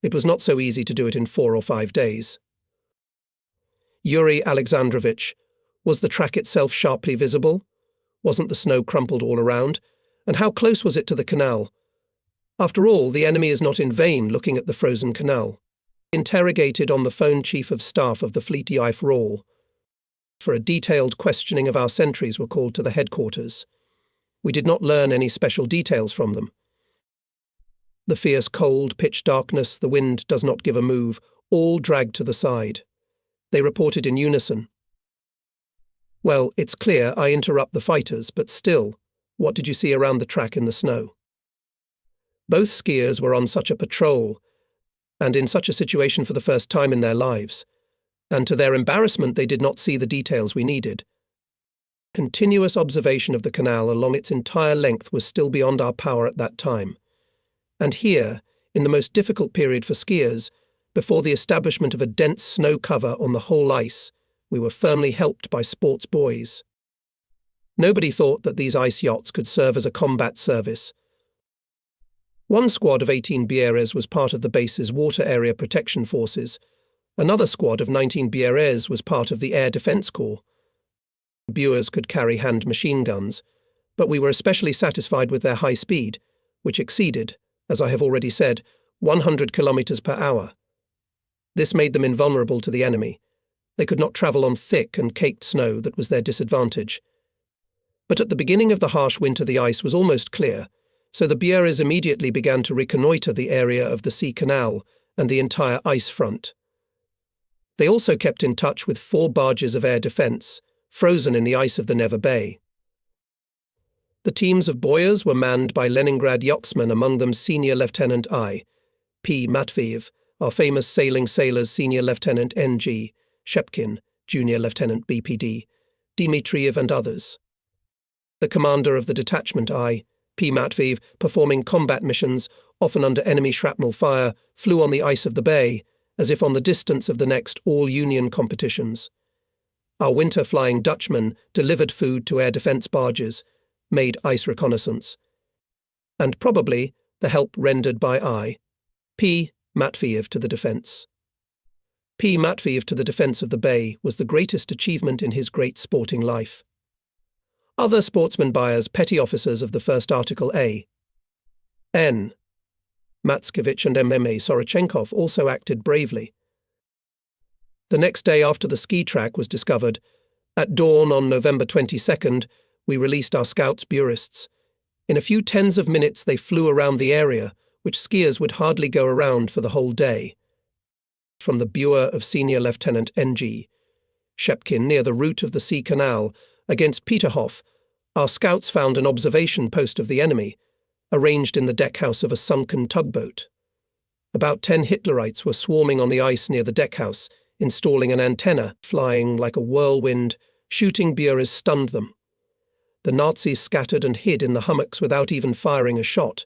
It was not so easy to do it in 4 or 5 days. Yuri Alexandrovich, was the track itself sharply visible? Wasn't the snow crumpled all around? And how close was it to the canal? After all, the enemy is not in vain looking at the frozen canal. Interrogated on the phone Chief of Staff of the Fleet Yif Rawl. For a detailed questioning of our sentries were called to the headquarters. We did not learn any special details from them. The fierce cold, pitch darkness, the wind does not give a move, all dragged to the side. They reported in unison. Well, it's clear I interrupt the fighters, but still, what did you see around the track in the snow? Both skiers were on such a patrol, and in such a situation for the first time in their lives, and to their embarrassment they did not see the details we needed. Continuous observation of the canal along its entire length was still beyond our power at that time. And here, in the most difficult period for skiers, before the establishment of a dense snow cover on the whole ice, we were firmly helped by sports buoys. Nobody thought that these ice yachts could serve as a combat service. One squad of 18 Bieres was part of the base's water area protection forces. Another squad of 19 Bieres was part of the Air Defence Corps. Buoys could carry hand machine guns, but we were especially satisfied with their high speed, which exceeded, as I have already said, 100 kilometers per hour. This made them invulnerable to the enemy. They could not travel on thick and caked snow that was their disadvantage. But at the beginning of the harsh winter the ice was almost clear, so the Bieres immediately began to reconnoitre the area of the sea canal and the entire ice front. They also kept in touch with 4 barges of air defence, frozen in the ice of the Neva Bay. The teams of buoyers were manned by Leningrad yachtsmen, among them Senior Lieutenant I. P. Matviev, our famous sailing sailors Senior Lieutenant N.G. Shepkin, Junior Lieutenant BPD, Dmitriev and others. The commander of the detachment I. P. Matviev, performing combat missions, often under enemy shrapnel fire, flew on the ice of the bay, as if on the distance of the next all-Union competitions. Our winter-flying Dutchmen delivered food to air defence barges, made ice reconnaissance, and probably the help rendered by I. P. Matviev to the defence. P. Matviev to the defence of the bay was the greatest achievement in his great sporting life. Other sportsmen buyers, petty officers of the first Article A. N. Matskevich and MMA Sorochenkov also acted bravely. The next day after the ski track was discovered, at dawn on November 22nd, we released our scouts bureauists. In a few tens of minutes they flew around the area, which skiers would hardly go around for the whole day. From the buoy of Senior Lieutenant N.G. Shepkin near the route of the Sea Canal, against Peterhof, our scouts found an observation post of the enemy, arranged in the deckhouse of a sunken tugboat. About 10 Hitlerites were swarming on the ice near the deckhouse, installing an antenna, flying like a whirlwind. Shooting buoys stunned them. The Nazis scattered and hid in the hummocks without even firing a shot.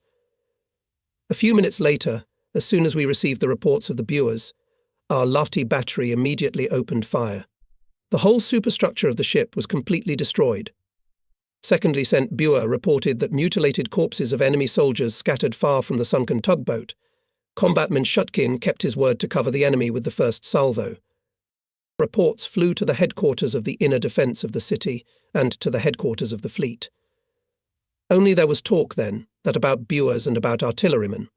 A few minutes later, as soon as we received the reports of the buoys, our Lahti battery immediately opened fire. The whole superstructure of the ship was completely destroyed. Secondly sent buoy reported that mutilated corpses of enemy soldiers scattered far from the sunken tugboat. Combatman Shutkin kept his word to cover the enemy with the first salvo. Reports flew to the headquarters of the inner defence of the city and to the headquarters of the fleet. Only there was talk then, that about buoys and about artillerymen.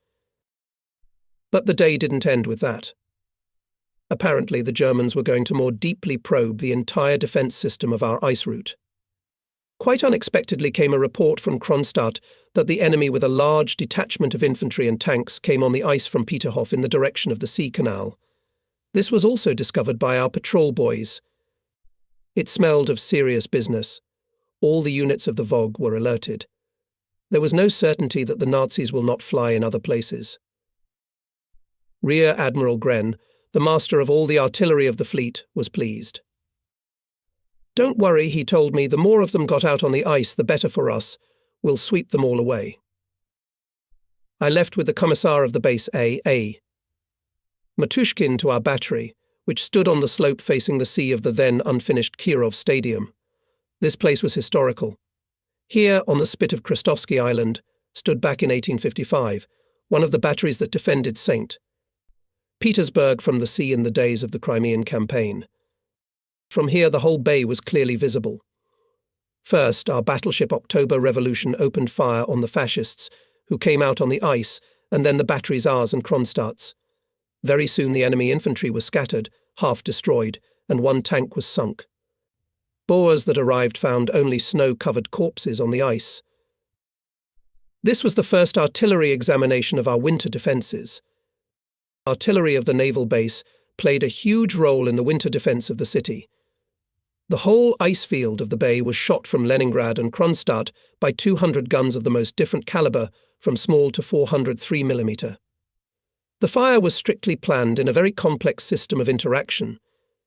But the day didn't end with that. Apparently the Germans were going to more deeply probe the entire defence system of our ice route. Quite unexpectedly came a report from Kronstadt that the enemy with a large detachment of infantry and tanks came on the ice from Peterhof in the direction of the Sea Canal. This was also discovered by our patrol boys. It smelled of serious business. All the units of the VOG were alerted. There was no certainty that the Nazis will not fly in other places. Rear Admiral Gren, the master of all the artillery of the fleet, was pleased. "Don't worry," he told me, "the more of them got out on the ice, the better for us. We'll sweep them all away." I left with the commissar of the base A. Matushkin to our battery, which stood on the slope facing the sea of the then unfinished Kirov Stadium. This place was historical. Here, on the spit of Krestovsky Island, stood back in 1855, one of the batteries that defended St. Petersburg from the sea in the days of the Crimean campaign. From here the whole bay was clearly visible. First, our battleship October Revolution opened fire on the fascists, who came out on the ice, and then the batteries ours and Kronstadt's. Very soon the enemy infantry was scattered, half destroyed, and one tank was sunk. Boers that arrived found only snow-covered corpses on the ice. This was the first artillery examination of our winter defences. Artillery of the naval base played a huge role in the winter defence of the city. The whole ice field of the bay was shot from Leningrad and Kronstadt by 200 guns of the most different calibre, from small to 400 3mm. The fire was strictly planned in a very complex system of interaction,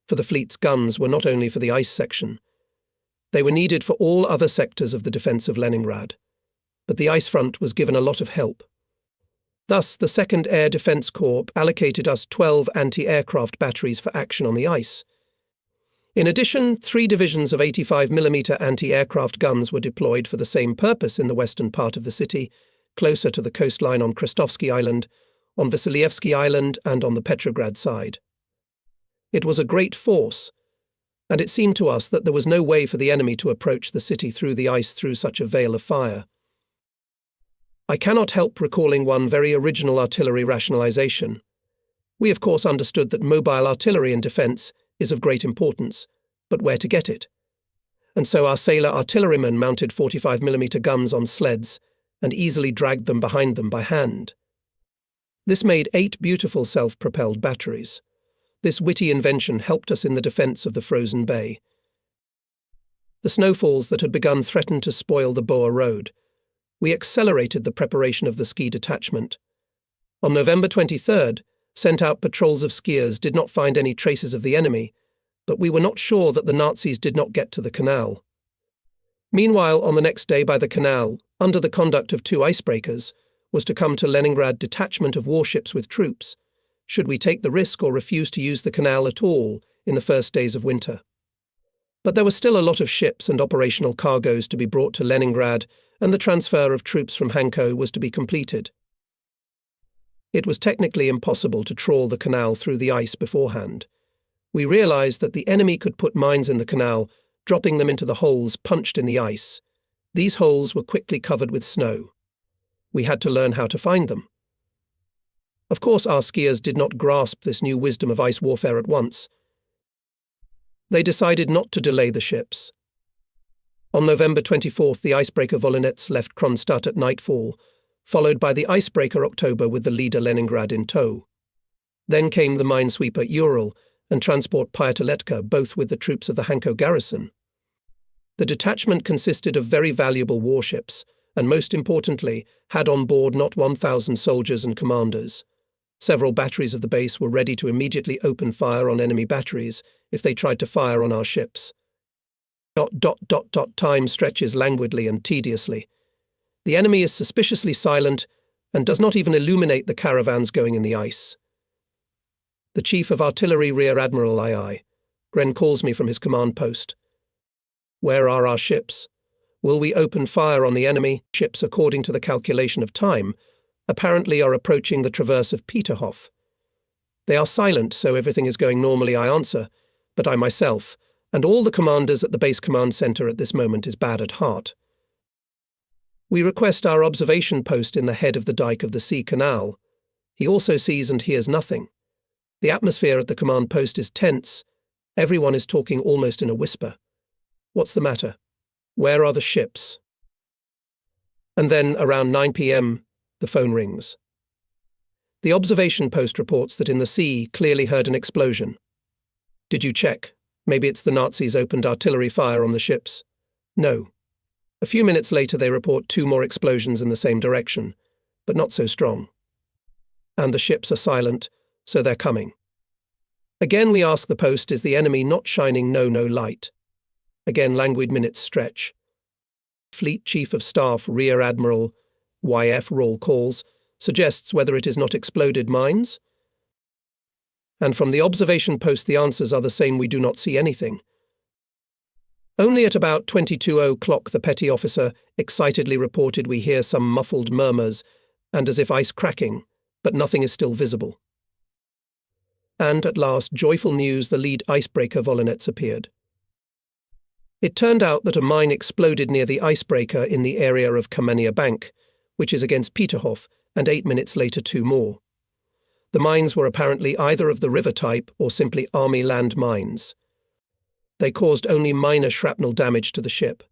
for the fleet's guns were not only for the ice section. They were needed for all other sectors of the defence of Leningrad. But the ice front was given a lot of help. Thus, the 2nd Air Defence Corps allocated us 12 anti-aircraft batteries for action on the ice. In addition, 3 divisions of 85mm anti-aircraft guns were deployed for the same purpose in the western part of the city, closer to the coastline on Krestovsky Island, on Vasilyevsky Island and on the Petrograd side. It was a great force, and it seemed to us that there was no way for the enemy to approach the city through the ice through such a veil of fire. I cannot help recalling one very original artillery rationalization. We of course understood that mobile artillery in defence is of great importance, but where to get it? And so our sailor artillerymen mounted 45mm guns on sleds and easily dragged them behind them by hand. This made 8 beautiful self-propelled batteries. This witty invention helped us in the defence of the frozen bay. The snowfalls that had begun threatened to spoil the Boer road. We accelerated the preparation of the ski detachment. On November 23rd, sent out patrols of skiers did not find any traces of the enemy, but we were not sure that the Nazis did not get to the canal. Meanwhile, on the next day by the canal, under the conduct of 2 icebreakers, was to come to Leningrad detachment of warships with troops. Should we take the risk or refuse to use the canal at all in the first days of winter? But there was still a lot of ships and operational cargoes to be brought to Leningrad, and the transfer of troops from Hanko was to be completed. It was technically impossible to trawl the canal through the ice beforehand. We realized that the enemy could put mines in the canal, dropping them into the holes punched in the ice. These holes were quickly covered with snow. We had to learn how to find them. Of course, our skiers did not grasp this new wisdom of ice warfare at once. They decided not to delay the ships. On November 24th, the icebreaker Volynets left Kronstadt at nightfall, followed by the icebreaker October with the leader Leningrad in tow. Then came the minesweeper Ural and transport Pyataletka, both with the troops of the Hanko garrison. The detachment consisted of very valuable warships, and most importantly, had on board not 1,000 soldiers and commanders. Several batteries of the base were ready to immediately open fire on enemy batteries if they tried to fire on our ships. Time stretches languidly and tediously. The enemy is suspiciously silent and does not even illuminate the caravans going in the ice. The Chief of Artillery, Rear Admiral II. Gren calls me from his command post. Where are our ships? Will we open fire on the enemy? Ships, according to the calculation of time, apparently are approaching the traverse of Peterhof. They are silent, so everything is going normally, I answer, but I myself, and all the commanders at the base command center at this moment, is bad at heart. We request our observation post in the head of the dike of the Sea Canal. He also sees and hears nothing. The atmosphere at the command post is tense. Everyone is talking almost in a whisper. What's the matter? Where are the ships? And then, around 9 p.m., the phone rings. The observation post reports that in the sea clearly heard an explosion. Did you check? Maybe it's the Nazis opened artillery fire on the ships. No. A few minutes later they report 2 more explosions in the same direction, but not so strong. And the ships are silent, so they're coming. Again we ask the post, is the enemy not shining no light? Again languid minutes stretch. Fleet Chief of Staff Rear Admiral YF roll calls, suggests whether it is not exploded mines. And from the observation post the answers are the same, we do not see anything. Only at about 22:00 the petty officer excitedly reported we hear some muffled murmurs and as if ice cracking, but nothing is still visible. And at last, joyful news, the lead icebreaker Volynets appeared. It turned out that a mine exploded near the icebreaker in the area of Kamenia Bank, which is against Peterhof, and 8 minutes later 2 more. The mines were apparently either of the river type or simply army land mines. They caused only minor shrapnel damage to the ship.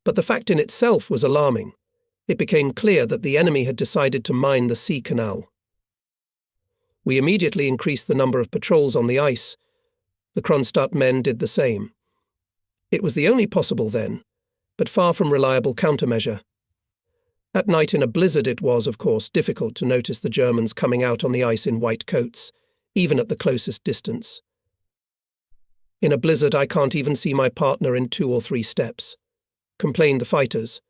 But the fact in itself was alarming. It became clear that the enemy had decided to mine the Sea Canal. We immediately increased the number of patrols on the ice. The Kronstadt men did the same. It was the only possible then, but far from reliable countermeasure. At night in a blizzard it was, of course, difficult to notice the Germans coming out on the ice in white coats, even at the closest distance. In a blizzard I can't even see my partner in 2 or 3 steps, complained the fighters.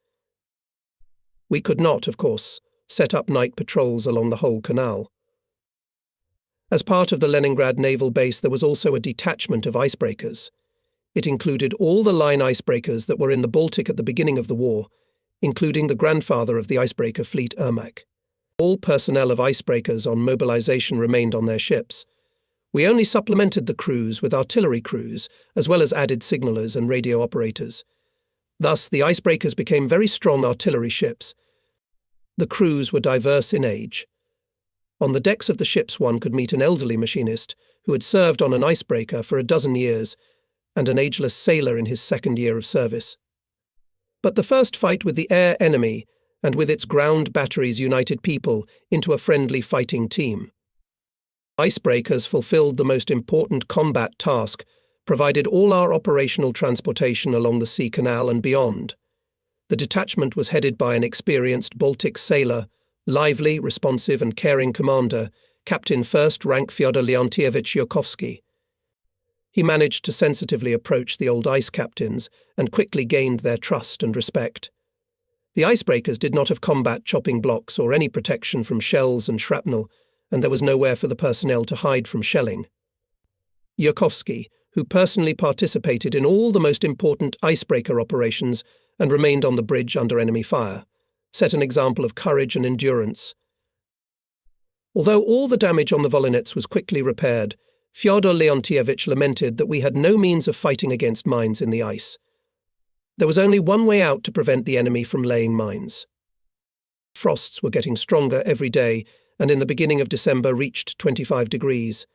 We could not, of course, set up night patrols along the whole canal. As part of the Leningrad naval base there was also a detachment of icebreakers. It included all the line icebreakers that were in the Baltic at the beginning of the war, including the grandfather of the icebreaker fleet Ermak. All personnel of icebreakers on mobilization remained on their ships. We only supplemented the crews with artillery crews, as well as added signallers and radio operators. Thus, the icebreakers became very strong artillery ships. The crews were diverse in age. On the decks of the ships one could meet an elderly machinist who had served on an icebreaker for a dozen years, and an ageless sailor in his 2nd year of service. But the first fight with the air enemy, and with its ground batteries, united people into a friendly fighting team. Icebreakers fulfilled the most important combat task provided all our operational transportation along the sea canal and beyond. The detachment was headed by an experienced Baltic sailor, lively, responsive and caring commander, Captain First Rank Fyodor Leontievich Yurkovsky. He managed to sensitively approach the old ice captains and quickly gained their trust and respect. The icebreakers did not have combat chopping blocks or any protection from shells and shrapnel, and there was nowhere for the personnel to hide from shelling. Yurkovsky, who personally participated in all the most important icebreaker operations and remained on the bridge under enemy fire, set an example of courage and endurance. Although all the damage on the Volinets was quickly repaired, Fyodor Leontievich lamented that we had no means of fighting against mines in the ice. There was only one way out to prevent the enemy from laying mines. Frosts were getting stronger every day, and in the beginning of December reached 25 degrees.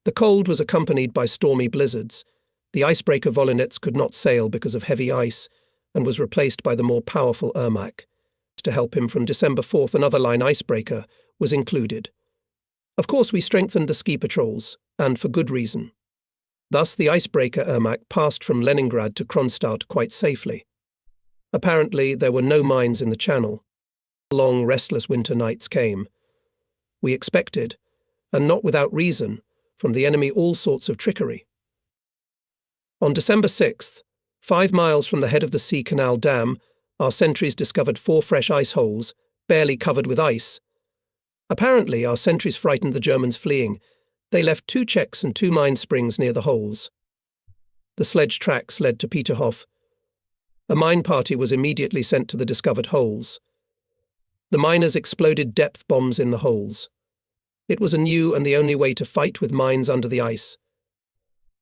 The cold was accompanied by stormy blizzards. The icebreaker Volinets could not sail because of heavy ice, and was replaced by the more powerful Ermak. To help him from December 4th, another line icebreaker was included. Of course, we strengthened the ski patrols, and for good reason. Thus, the icebreaker Ermak passed from Leningrad to Kronstadt quite safely. Apparently, there were no mines in the channel. Long, restless winter nights came. We expected, and not without reason, from the enemy all sorts of trickery. On December 6th, 5 miles from the head of the Sea Canal Dam, our sentries discovered 4 fresh ice holes, barely covered with ice. Apparently, our sentries frightened the Germans fleeing. They left 2 Czechs and 2 mine springs near the holes. The sledge tracks led to Peterhof. A mine party was immediately sent to the discovered holes. The miners exploded depth bombs in the holes. It was a new and the only way to fight with mines under the ice.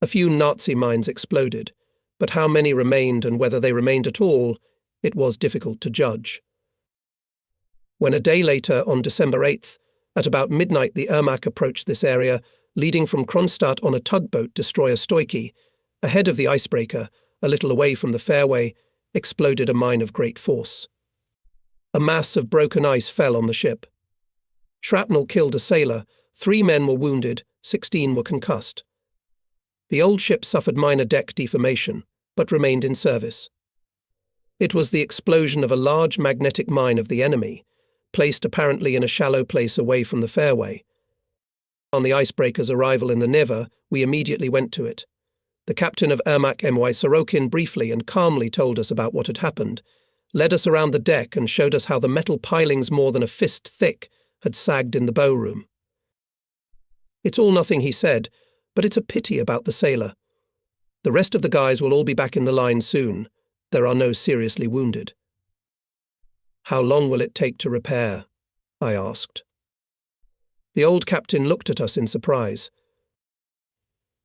A few Nazi mines exploded, but how many remained and whether they remained at all, it was difficult to judge. When a day later, on December 8th, at about midnight the Ermak approached this area, leading from Kronstadt on a tugboat destroyer Stoichi, ahead of the icebreaker, a little away from the fairway, exploded a mine of great force. A mass of broken ice fell on the ship. Shrapnel killed a sailor, 3 men were wounded, 16 were concussed. The old ship suffered minor deck deformation, but remained in service. It was the explosion of a large magnetic mine of the enemy, placed apparently in a shallow place away from the fairway. On the icebreaker's arrival in the Neva, we immediately went to it. The captain of Ermak M.Y. Sorokin briefly and calmly told us about what had happened, led us around the deck and showed us how the metal pilings more than a fist thick had sagged in the bow room. It's all nothing, he said, but it's a pity about the sailor. The rest of the guys will all be back in the line soon. There are no seriously wounded. How long will it take to repair? I asked. The old captain looked at us in surprise.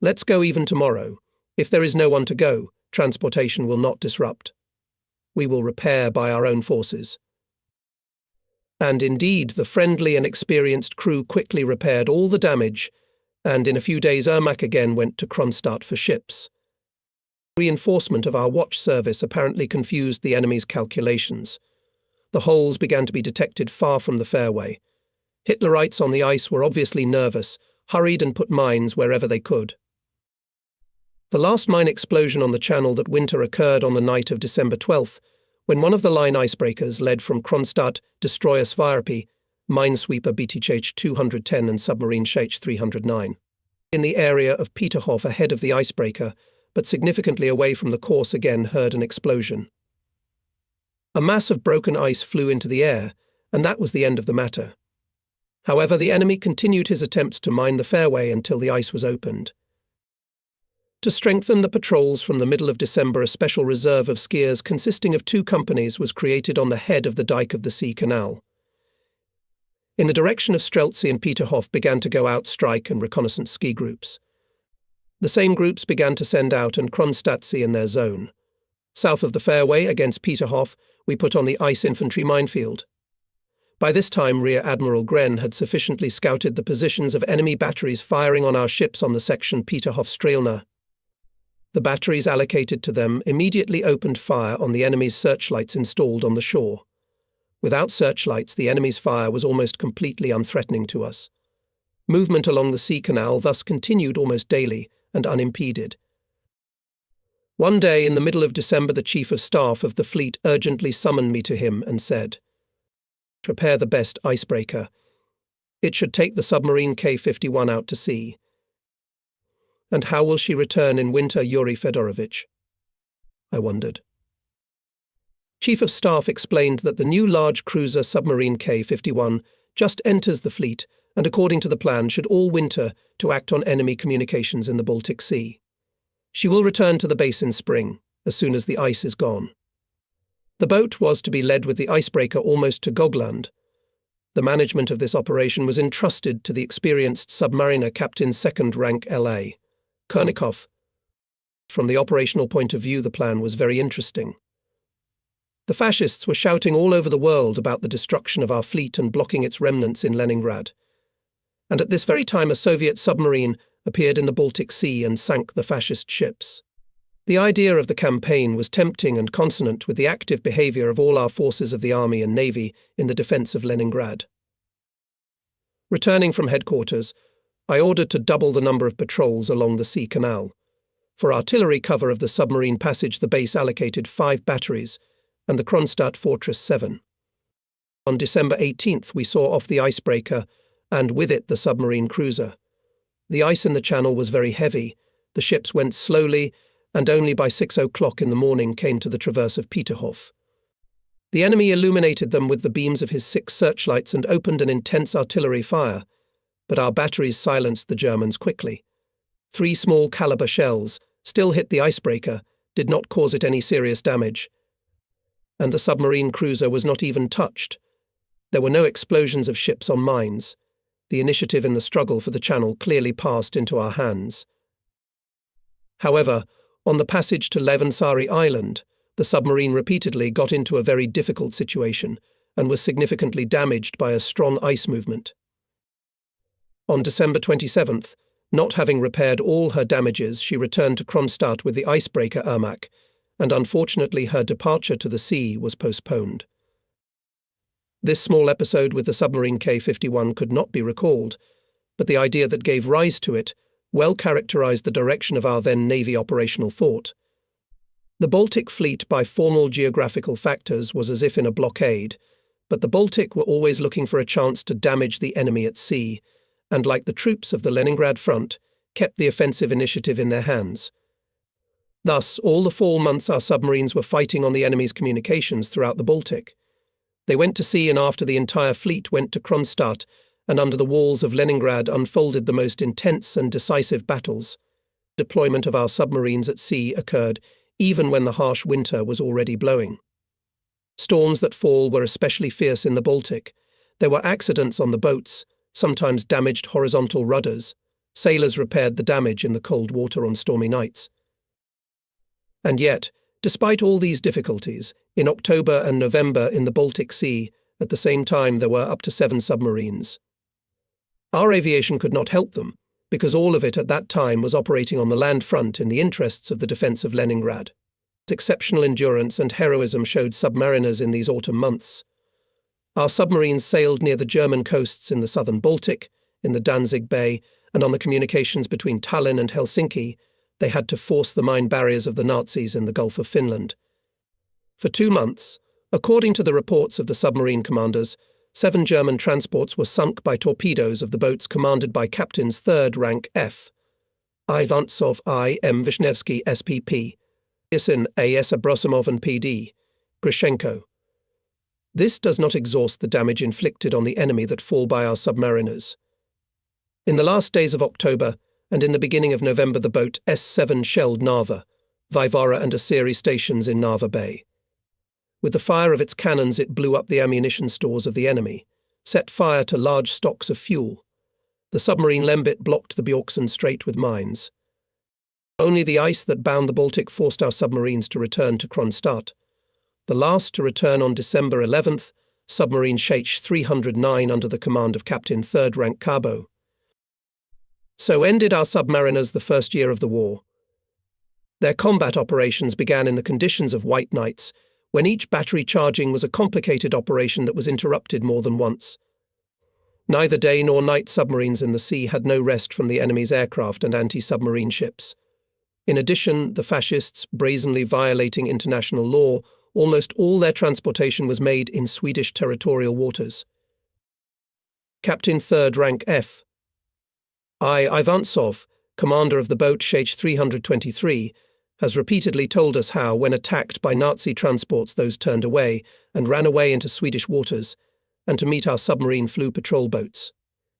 Let's go even tomorrow. If there is no one to go, transportation will not disrupt. We will repair by our own forces. And indeed, the friendly and experienced crew quickly repaired all the damage, and in a few days Ermak again went to Kronstadt for ships. Reinforcement of our watch service apparently confused the enemy's calculations. The holes began to be detected far from the fairway. Hitlerites on the ice were obviously nervous, hurried and put mines wherever they could. The last mine explosion on the channel that winter occurred on the night of December 12th, when one of the line icebreakers led from Kronstadt, destroyer Svarpi, minesweeper BTCH 210 and submarine Shech 309, in the area of Peterhof ahead of the icebreaker, but significantly away from the course again heard an explosion. A mass of broken ice flew into the air, and that was the end of the matter. However, the enemy continued his attempts to mine the fairway until the ice was opened. To strengthen the patrols from the middle of December, a special reserve of skiers consisting of 2 companies was created on the head of the dike of the Sea Canal. In the direction of Streltsy and Peterhof began to go out strike and reconnaissance ski groups. The same groups began to send out and Kronstadtsee in their zone. South of the fairway, against Peterhof, we put on the ice infantry minefield. By this time, Rear Admiral Gren had sufficiently scouted the positions of enemy batteries firing on our ships on the section Peterhof-Strelna. The batteries allocated to them immediately opened fire on the enemy's searchlights installed on the shore. Without searchlights, the enemy's fire was almost completely unthreatening to us. Movement along the Sea Canal thus continued almost daily and unimpeded. One day in the middle of December, the Chief of Staff of the fleet urgently summoned me to him and said, "Prepare the best icebreaker. It should take the submarine K-51 out to sea." "And how will she return in winter, Yuri Fedorovich?" I wondered. Chief of Staff explained that the new large cruiser submarine K-51 just enters the fleet and, according to the plan, should all winter to act on enemy communications in the Baltic Sea. She will return to the base in spring, as soon as the ice is gone. The boat was to be led with the icebreaker almost to Gogland. The management of this operation was entrusted to the experienced submariner Captain Second Rank L.A. Kernikov. From the operational point of view, the plan was very interesting. The fascists were shouting all over the world about the destruction of our fleet and blocking its remnants in Leningrad. And at this very time, a Soviet submarine appeared in the Baltic Sea and sank the fascist ships. The idea of the campaign was tempting and consonant with the active behavior of all our forces of the Army and Navy in the defense of Leningrad. Returning from headquarters, I ordered to double the number of patrols along the Sea Canal. For artillery cover of the submarine passage, the base allocated 5 batteries, and the Kronstadt Fortress 7. On December 18th, we saw off the icebreaker, and with it the submarine cruiser. The ice in the channel was very heavy, the ships went slowly, and only by 6 o'clock in the morning came to the traverse of Peterhof. The enemy illuminated them with the beams of his 6 searchlights and opened an intense artillery fire, but our batteries silenced the Germans quickly. 3 small caliber shells still hit the icebreaker, did not cause it any serious damage, and the submarine cruiser was not even touched. There were no explosions of ships on mines. The initiative in the struggle for the channel clearly passed into our hands. However, on the passage to Levensari Island, the submarine repeatedly got into a very difficult situation and was significantly damaged by a strong ice movement. On December 27th, not having repaired all her damages, she returned to Kronstadt with the icebreaker Ermak, and unfortunately her departure to the sea was postponed. This small episode with the submarine K-51 could not be recalled, but the idea that gave rise to it well characterized the direction of our then Navy operational thought. The Baltic fleet, by formal geographical factors, was as if in a blockade, but the Baltic were always looking for a chance to damage the enemy at sea, and like the troops of the Leningrad front, kept the offensive initiative in their hands. Thus, all the fall months our submarines were fighting on the enemy's communications throughout the Baltic. They went to sea, and after the entire fleet went to Kronstadt, and under the walls of Leningrad unfolded the most intense and decisive battles. Deployment of our submarines at sea occurred even when the harsh winter was already blowing. Storms that fall were especially fierce in the Baltic. There were accidents on the boats, sometimes damaged horizontal rudders. Sailors repaired the damage in the cold water on stormy nights. And yet, despite all these difficulties, in October and November in the Baltic Sea, at the same time there were up to 7 submarines. Our aviation could not help them, because all of it at that time was operating on the land front in the interests of the defense of Leningrad. Exceptional endurance and heroism showed submariners in these autumn months. Our submarines sailed near the German coasts in the southern Baltic, in the Danzig Bay, and on the communications between Tallinn and Helsinki. They had to force the mine barriers of the Nazis in the Gulf of Finland. For 2 months, according to the reports of the submarine commanders, 7 German transports were sunk by torpedoes of the boats commanded by Captains 3rd Rank F. Ivantsov I. M. Vishnevsky SPP, Isin A.S. Abrosimov and P.D. Grishenko. This does not exhaust the damage inflicted on the enemy that fall by our submariners. In the last days of October and in the beginning of November, the boat S7 shelled Narva, Vivara and Asiri stations in Narva Bay. With the fire of its cannons, it blew up the ammunition stores of the enemy, set fire to large stocks of fuel. The submarine Lembit blocked the Bjorkson Strait with mines. Only the ice that bound the Baltic forced our submarines to return to Kronstadt. The last to return on December 11th, submarine Sheich 309 under the command of Captain 3rd Rank Cabo. So ended our submariners the first year of the war. Their combat operations began in the conditions of white nights, when each battery charging was a complicated operation that was interrupted more than once. Neither day nor night submarines in the sea had no rest from the enemy's aircraft and anti-submarine ships. In addition, the fascists, brazenly violating international law, almost all their transportation was made in Swedish territorial waters. Captain 3rd Rank F. I. Ivantsov, commander of the boat Shech 323, has repeatedly told us how, when attacked by Nazi transports, those turned away and ran away into Swedish waters, and to meet our submarine flew patrol boats.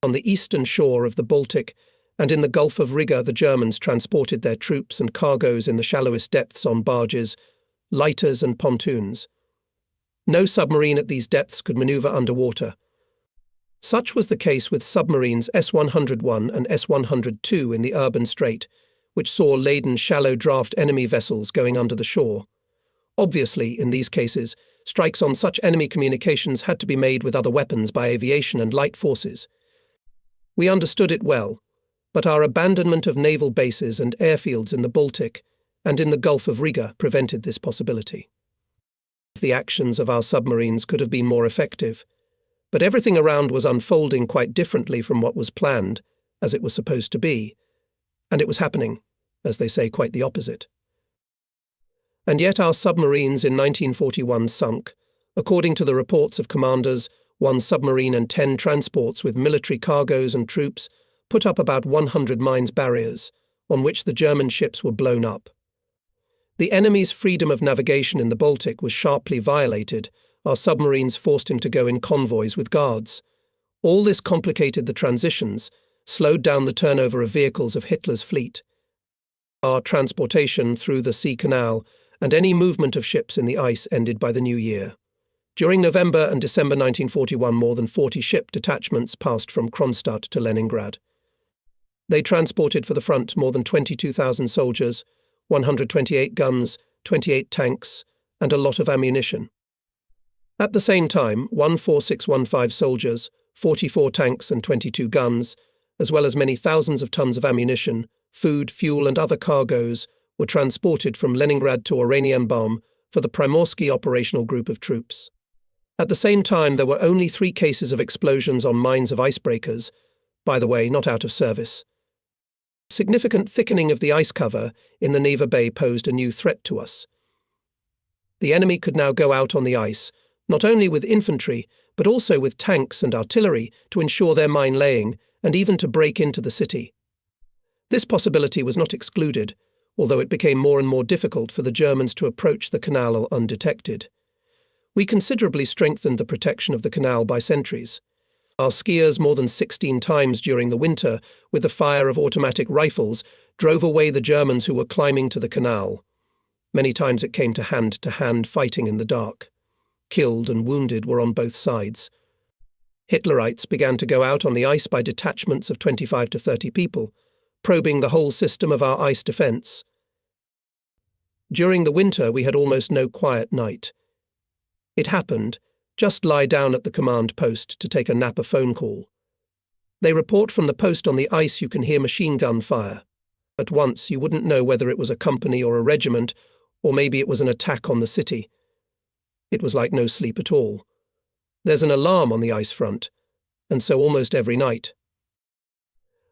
On the eastern shore of the Baltic and in the Gulf of Riga, the Germans transported their troops and cargoes in the shallowest depths on barges, lighters and pontoons. No submarine at these depths could maneuver underwater. Such was the case with submarines S-101 and S-102 in the Urban Strait, which saw laden shallow draft enemy vessels going under the shore. Obviously, in these cases, strikes on such enemy communications had to be made with other weapons by aviation and light forces. We understood it well, but our abandonment of naval bases and airfields in the Baltic and in the Gulf of Riga prevented this possibility. The actions of our submarines could have been more effective, but everything around was unfolding quite differently from what was planned, as it was supposed to be, and it was happening, as they say, quite the opposite. And yet our submarines in 1941 sunk, according to the reports of commanders. One submarine and 10 transports with military cargoes and troops put up about 100 mines barriers, on which the German ships were blown up. The enemy's freedom of navigation in the Baltic was sharply violated. Our submarines forced him to go in convoys with guards. All this complicated the transitions, slowed down the turnover of vehicles of Hitler's fleet, our transportation through the Sea Canal, and any movement of ships in the ice ended by the new year. During November and December 1941, more than 40 ship detachments passed from Kronstadt to Leningrad. They transported for the front more than 22,000 soldiers, 128 guns, 28 tanks, and a lot of ammunition. At the same time, 14615 soldiers, 44 tanks and 22 guns, as well as many thousands of tons of ammunition, food, fuel and other cargoes, were transported from Leningrad to Oranienbaum for the Primorsky operational group of troops. At the same time, there were only 3 cases of explosions on mines of icebreakers, by the way, not out of service. Significant thickening of the ice cover in the Neva Bay posed a new threat to us. The enemy could now go out on the ice, not only with infantry, but also with tanks and artillery to ensure their mine-laying and even to break into the city. This possibility was not excluded, although it became more and more difficult for the Germans to approach the canal undetected. We considerably strengthened the protection of the canal by sentries. Our skiers more than 16 times during the winter, with the fire of automatic rifles, drove away the Germans who were climbing to the canal. Many times it came to hand fighting in the dark. Killed and wounded were on both sides. Hitlerites began to go out on the ice by detachments of 25 to 30 people, probing the whole system of our ice defense. During the winter we had almost no quiet night. It happened, just lie down at the command post to take a Napa phone call. They report from the post on the ice you can hear machine gun fire. At once you wouldn't know whether it was a company or a regiment, or maybe it was an attack on the city. It was like no sleep at all. There's an alarm on the ice front, and so almost every night.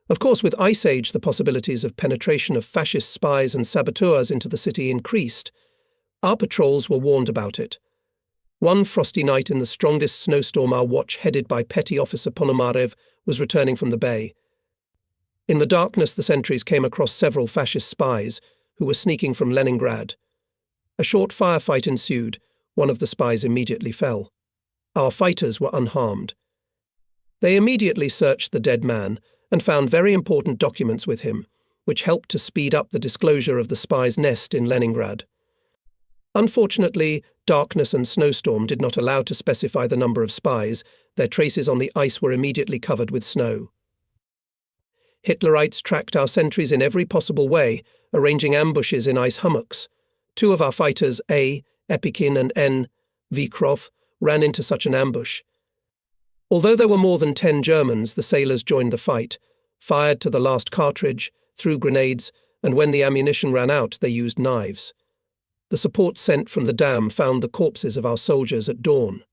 Of course, with Ice Age, the possibilities of penetration of fascist spies and saboteurs into the city increased. Our patrols were warned about it. One frosty night in the strongest snowstorm, our watch, headed by Petty Officer Ponomarev, was returning from the bay. In the darkness, the sentries came across several fascist spies who were sneaking from Leningrad. A short firefight ensued. One of the spies immediately fell. Our fighters were unharmed. They immediately searched the dead man and found very important documents with him, which helped to speed up the disclosure of the spy's nest in Leningrad. Unfortunately, darkness and snowstorm did not allow to specify the number of spies. Their traces on the ice were immediately covered with snow. Hitlerites tracked our sentries in every possible way, arranging ambushes in ice hummocks. 2 of our fighters, A. Epikin and N. Vikrov, ran into such an ambush. Although there were more than 10 Germans, the sailors joined the fight, fired to the last cartridge, threw grenades, and when the ammunition ran out, they used knives. The support sent from the dam found the corpses of our soldiers at dawn.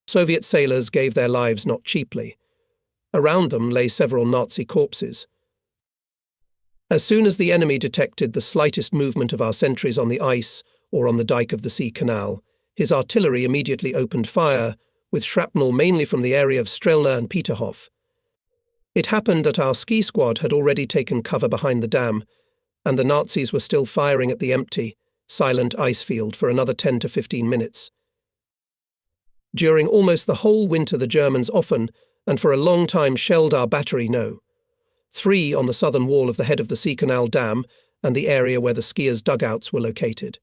Soviet sailors gave their lives not cheaply. Around them lay several Nazi corpses. As soon as the enemy detected the slightest movement of our sentries on the ice or on the dike of the sea canal, his artillery immediately opened fire, with shrapnel mainly from the area of Strelna and Peterhof. It happened that our ski squad had already taken cover behind the dam, and the Nazis were still firing at the empty, silent ice field for another 10 to 15 minutes. During almost the whole winter the Germans often, and for a long time, shelled our battery No. 3 on the southern wall of the head of the Sea Canal Dam and the area where the skiers' dugouts were located.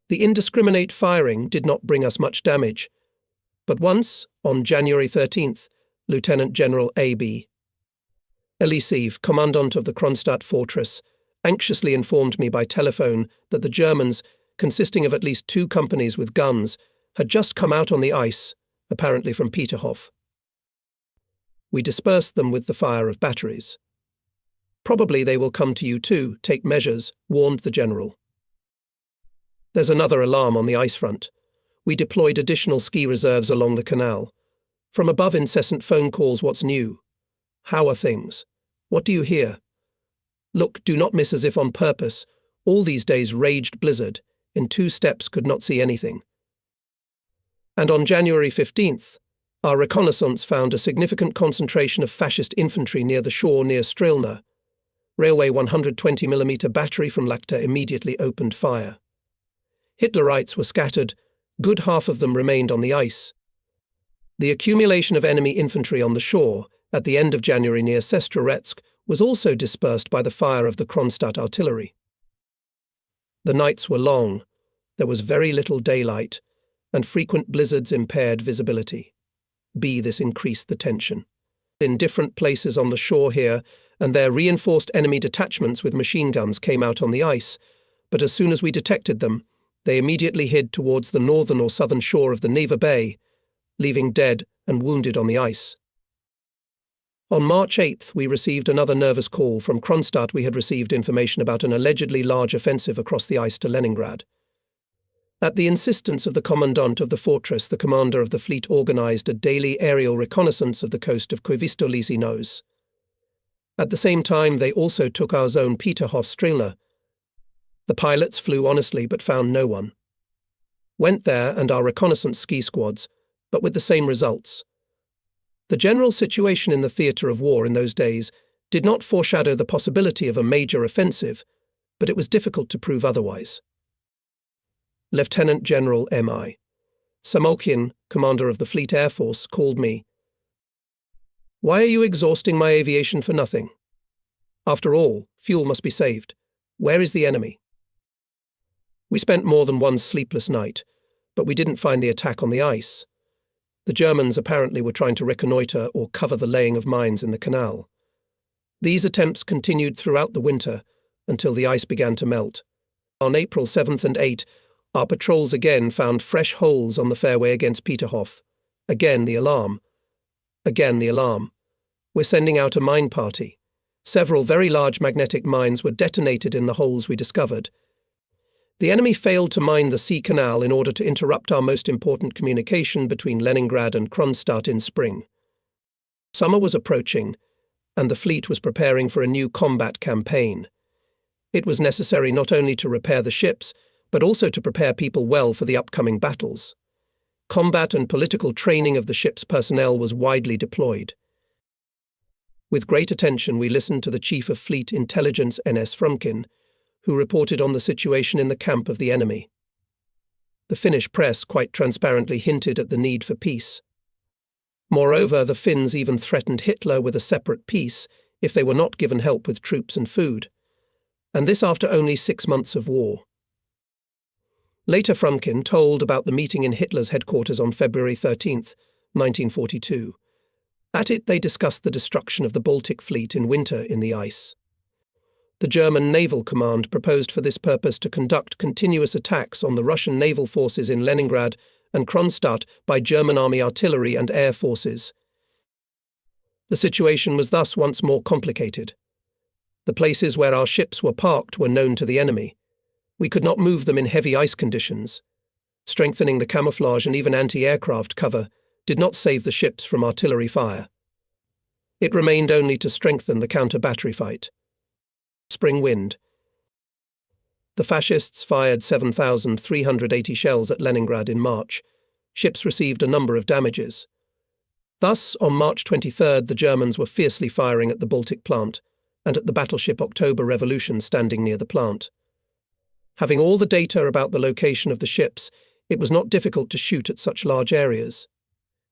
The indiscriminate firing did not bring us much damage, but once, on January 13th, Lieutenant General A.B. Elisiv, commandant of the Kronstadt fortress, anxiously informed me by telephone that the Germans, consisting of at least 2 companies with guns, had just come out on the ice, apparently from Peterhof. We dispersed them with the fire of batteries. Probably they will come to you too, take measures, warned the general. There's another alarm on the ice front. We deployed additional ski reserves along the canal. From above, incessant phone calls, what's new? How are things? What do you hear? Look, do not miss as if on purpose. All these days raged blizzard. In 2 steps could not see anything. And on January 15th, our reconnaissance found a significant concentration of fascist infantry near the shore near Strelna. Railway 120mm battery from Lachta immediately opened fire. Hitlerites were scattered, good half of them remained on the ice. The accumulation of enemy infantry on the shore, at the end of January near Sestroretsk, was also dispersed by the fire of the Kronstadt artillery. The nights were long, there was very little daylight, and frequent blizzards impaired visibility. This increased the tension. In different places on the shore here and there, reinforced enemy detachments with machine guns came out on the ice, but as soon as we detected them, they immediately hid towards the northern or southern shore of the Neva Bay, leaving dead and wounded on the ice. On March 8th, we received another nervous call from Kronstadt. We had received information about an allegedly large offensive across the ice to Leningrad. At the insistence of the commandant of the fortress, the commander of the fleet organized a daily aerial reconnaissance of the coast of Koivistolisi Nose. At the same time, they also took our zone Peterhof Strelna. The pilots flew honestly but found no one. Went there and our reconnaissance ski squads, but with the same results. The general situation in the theatre of war in those days did not foreshadow the possibility of a major offensive, but it was difficult to prove otherwise. Lieutenant General M.I. Samokhin, commander of the Fleet Air Force, called me. Why are you exhausting my aviation for nothing? After all, fuel must be saved. Where is the enemy? We spent more than one sleepless night, but we didn't find the attack on the ice. The Germans apparently were trying to reconnoitre or cover the laying of mines in the canal. These attempts continued throughout the winter until the ice began to melt. On April 7th and 8th, our patrols again found fresh holes on the fairway against Peterhof. Again the alarm. Again the alarm. We're sending out a mine party. Several very large magnetic mines were detonated in the holes we discovered. The enemy failed to mine the sea canal in order to interrupt our most important communication between Leningrad and Kronstadt in spring. Summer was approaching, and the fleet was preparing for a new combat campaign. It was necessary not only to repair the ships, but also to prepare people well for the upcoming battles. Combat and political training of the ship's personnel was widely deployed. With great attention, we listened to the Chief of Fleet Intelligence N.S. Frumkin, who reported on the situation in the camp of the enemy. The Finnish press quite transparently hinted at the need for peace. Moreover, the Finns even threatened Hitler with a separate peace if they were not given help with troops and food. And this after only 6 months of war. Later Frumkin told about the meeting in Hitler's headquarters on February 13th, 1942. At it they discussed the destruction of the Baltic fleet in winter in the ice. The German Naval Command proposed for this purpose to conduct continuous attacks on the Russian naval forces in Leningrad and Kronstadt by German army artillery and air forces. The situation was thus once more complicated. The places where our ships were parked were known to the enemy. We could not move them in heavy ice conditions. Strengthening the camouflage and even anti-aircraft cover did not save the ships from artillery fire. It remained only to strengthen the counter-battery fight. Spring wind. The fascists fired 7,380 shells at Leningrad in March. Ships received a number of damages. Thus, on March 23rd, the Germans were fiercely firing at the Baltic plant and at the battleship October Revolution standing near the plant. Having all the data about the location of the ships, it was not difficult to shoot at such large areas.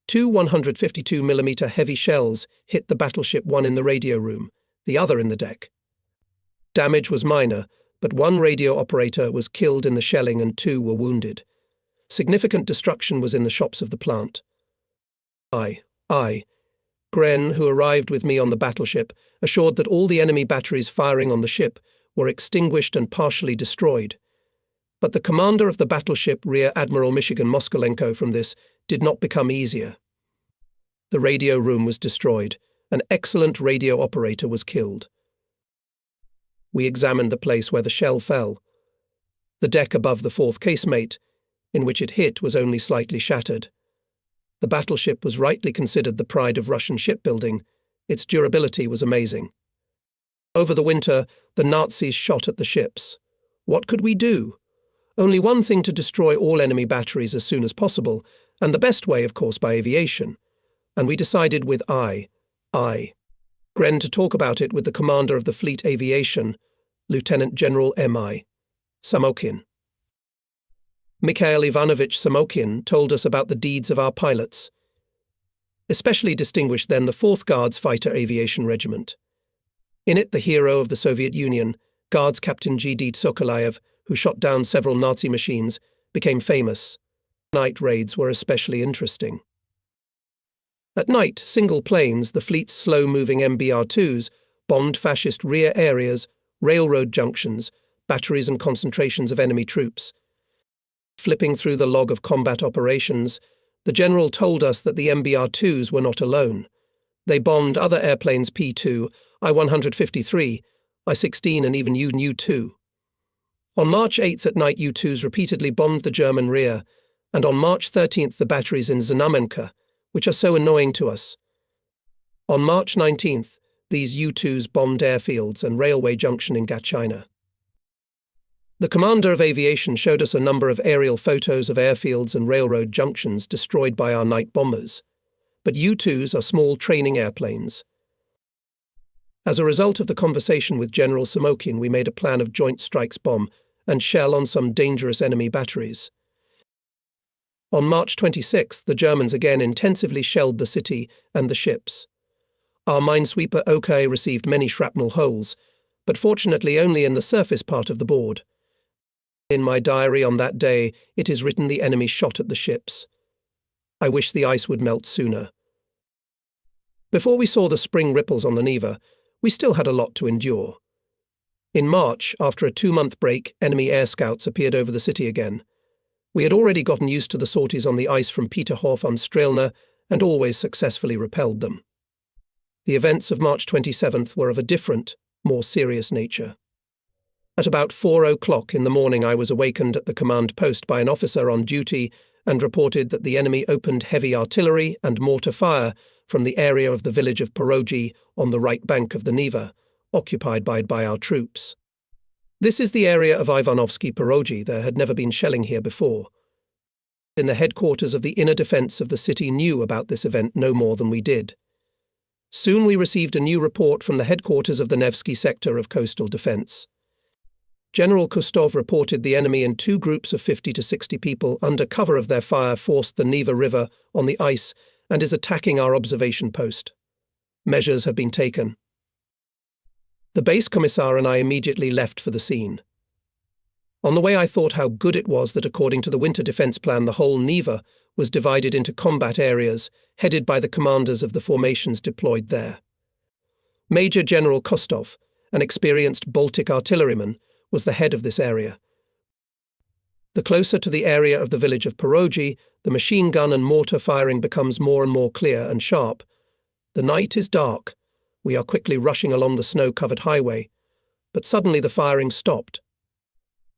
Two 152mm heavy shells hit the battleship, one in the radio room, the other in the deck. Damage was minor, but one radio operator was killed in the shelling and two were wounded. Significant destruction was in the shops of the plant. Gren, who arrived with me on the battleship, assured that all the enemy batteries firing on the ship were extinguished and partially destroyed. But the commander of the battleship, Rear Admiral Michigan Moskalenko, from this did not become easier. The radio room was destroyed. An excellent radio operator was killed. We examined the place where the shell fell. The deck above the fourth casemate, in which it hit, was only slightly shattered. The battleship was rightly considered the pride of Russian shipbuilding. Its durability was amazing. Over the winter, the Nazis shot at the ships. What could we do? Only one thing: to destroy all enemy batteries as soon as possible, and the best way, of course, by aviation. And we decided with Gren to talk about it with the commander of the Fleet Aviation, Lieutenant General M.I. Samokhin. Mikhail Ivanovich Samokhin told us about the deeds of our pilots. Especially distinguished then the 4th Guards Fighter Aviation Regiment. In it, the hero of the Soviet Union, Guards Captain G.D. Tsokolayev, who shot down several Nazi machines, became famous. Night raids were especially interesting. At night, single planes, the fleet's slow-moving MBR-2s, bombed fascist rear areas, railroad junctions, batteries and concentrations of enemy troops. Flipping through the log of combat operations, the general told us that the MBR-2s were not alone. They bombed other airplanes: P-2, I-153, I-16 and even U-2. On March 8th at night, U-2s repeatedly bombed the German rear, and on March 13th the batteries in Znamenka, which are so annoying to us. On March 19th, these U-2s bombed airfields and railway junction in Gatchina. The commander of aviation showed us a number of aerial photos of airfields and railroad junctions destroyed by our night bombers. But U-2s are small training airplanes. As a result of the conversation with General Samokhin, we made a plan of joint strikes bomb and shell on some dangerous enemy batteries. On March 26th, the Germans again intensively shelled the city and the ships. Our minesweeper OK received many shrapnel holes, but fortunately only in the surface part of the board. In my diary on that day, it is written the enemy shot at the ships. I wish the ice would melt sooner. Before we saw the spring ripples on the Neva, we still had a lot to endure. In March, after a 2-month break, enemy air scouts appeared over the city again. We had already gotten used to the sorties on the ice from Peterhof on Strelna and always successfully repelled them. The events of March 27th were of a different, more serious nature. At about 4 o'clock in the morning, I was awakened at the command post by an officer on duty and reported that the enemy opened heavy artillery and mortar fire from the area of the village of Porogi on the right bank of the Neva, occupied by our troops. This is the area of Ivanovsky Porogi. There had never been shelling here before. In the headquarters of the inner defense of the city knew about this event no more than we did. Soon we received a new report from the headquarters of the Nevsky sector of coastal defense. General Kustov reported the enemy in 2 groups of 50 to 60 people under cover of their fire forced the Neva River on the ice and is attacking our observation post. Measures have been taken. The base commissar and I immediately left for the scene. On the way, I thought how good it was that according to the winter defense plan, the whole Neva was divided into combat areas, headed by the commanders of the formations deployed there. Major General Kostov, an experienced Baltic artilleryman, was the head of this area. The closer to the area of the village of Porogi, the machine gun and mortar firing becomes more and more clear and sharp. The night is dark. We are quickly rushing along the snow-covered highway, but suddenly the firing stopped.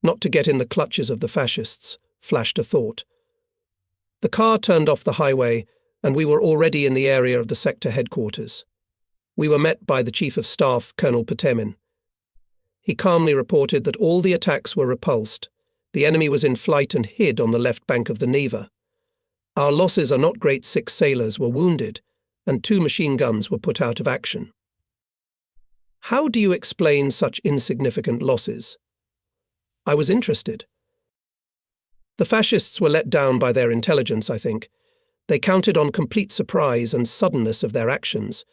Not to get in the clutches of the fascists, flashed a thought. The car turned off the highway, and we were already in the area of the sector headquarters. We were met by the Chief of Staff, Colonel Potemin. He calmly reported that all the attacks were repulsed. The enemy was in flight and hid on the left bank of the Neva. Our losses are not great. 6 sailors were wounded, and 2 machine guns were put out of action. How do you explain such insignificant losses? I was interested. The fascists were let down by their intelligence, I think. They counted on complete surprise and suddenness of their actions,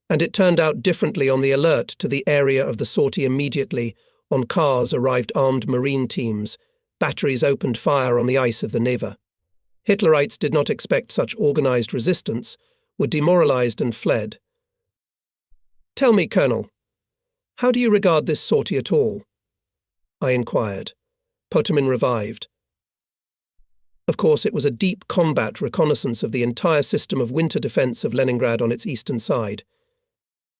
and it turned out differently on the alert to the area of the sortie. Immediately, on cars arrived armed marine teams. Batteries opened fire on the ice of the Neva. Hitlerites did not expect such organized resistance, were demoralized and fled. Tell me, Colonel, how do you regard this sortie at all? I inquired. Potamin revived. Of course, it was a deep combat reconnaissance of the entire system of winter defense of Leningrad on its eastern side.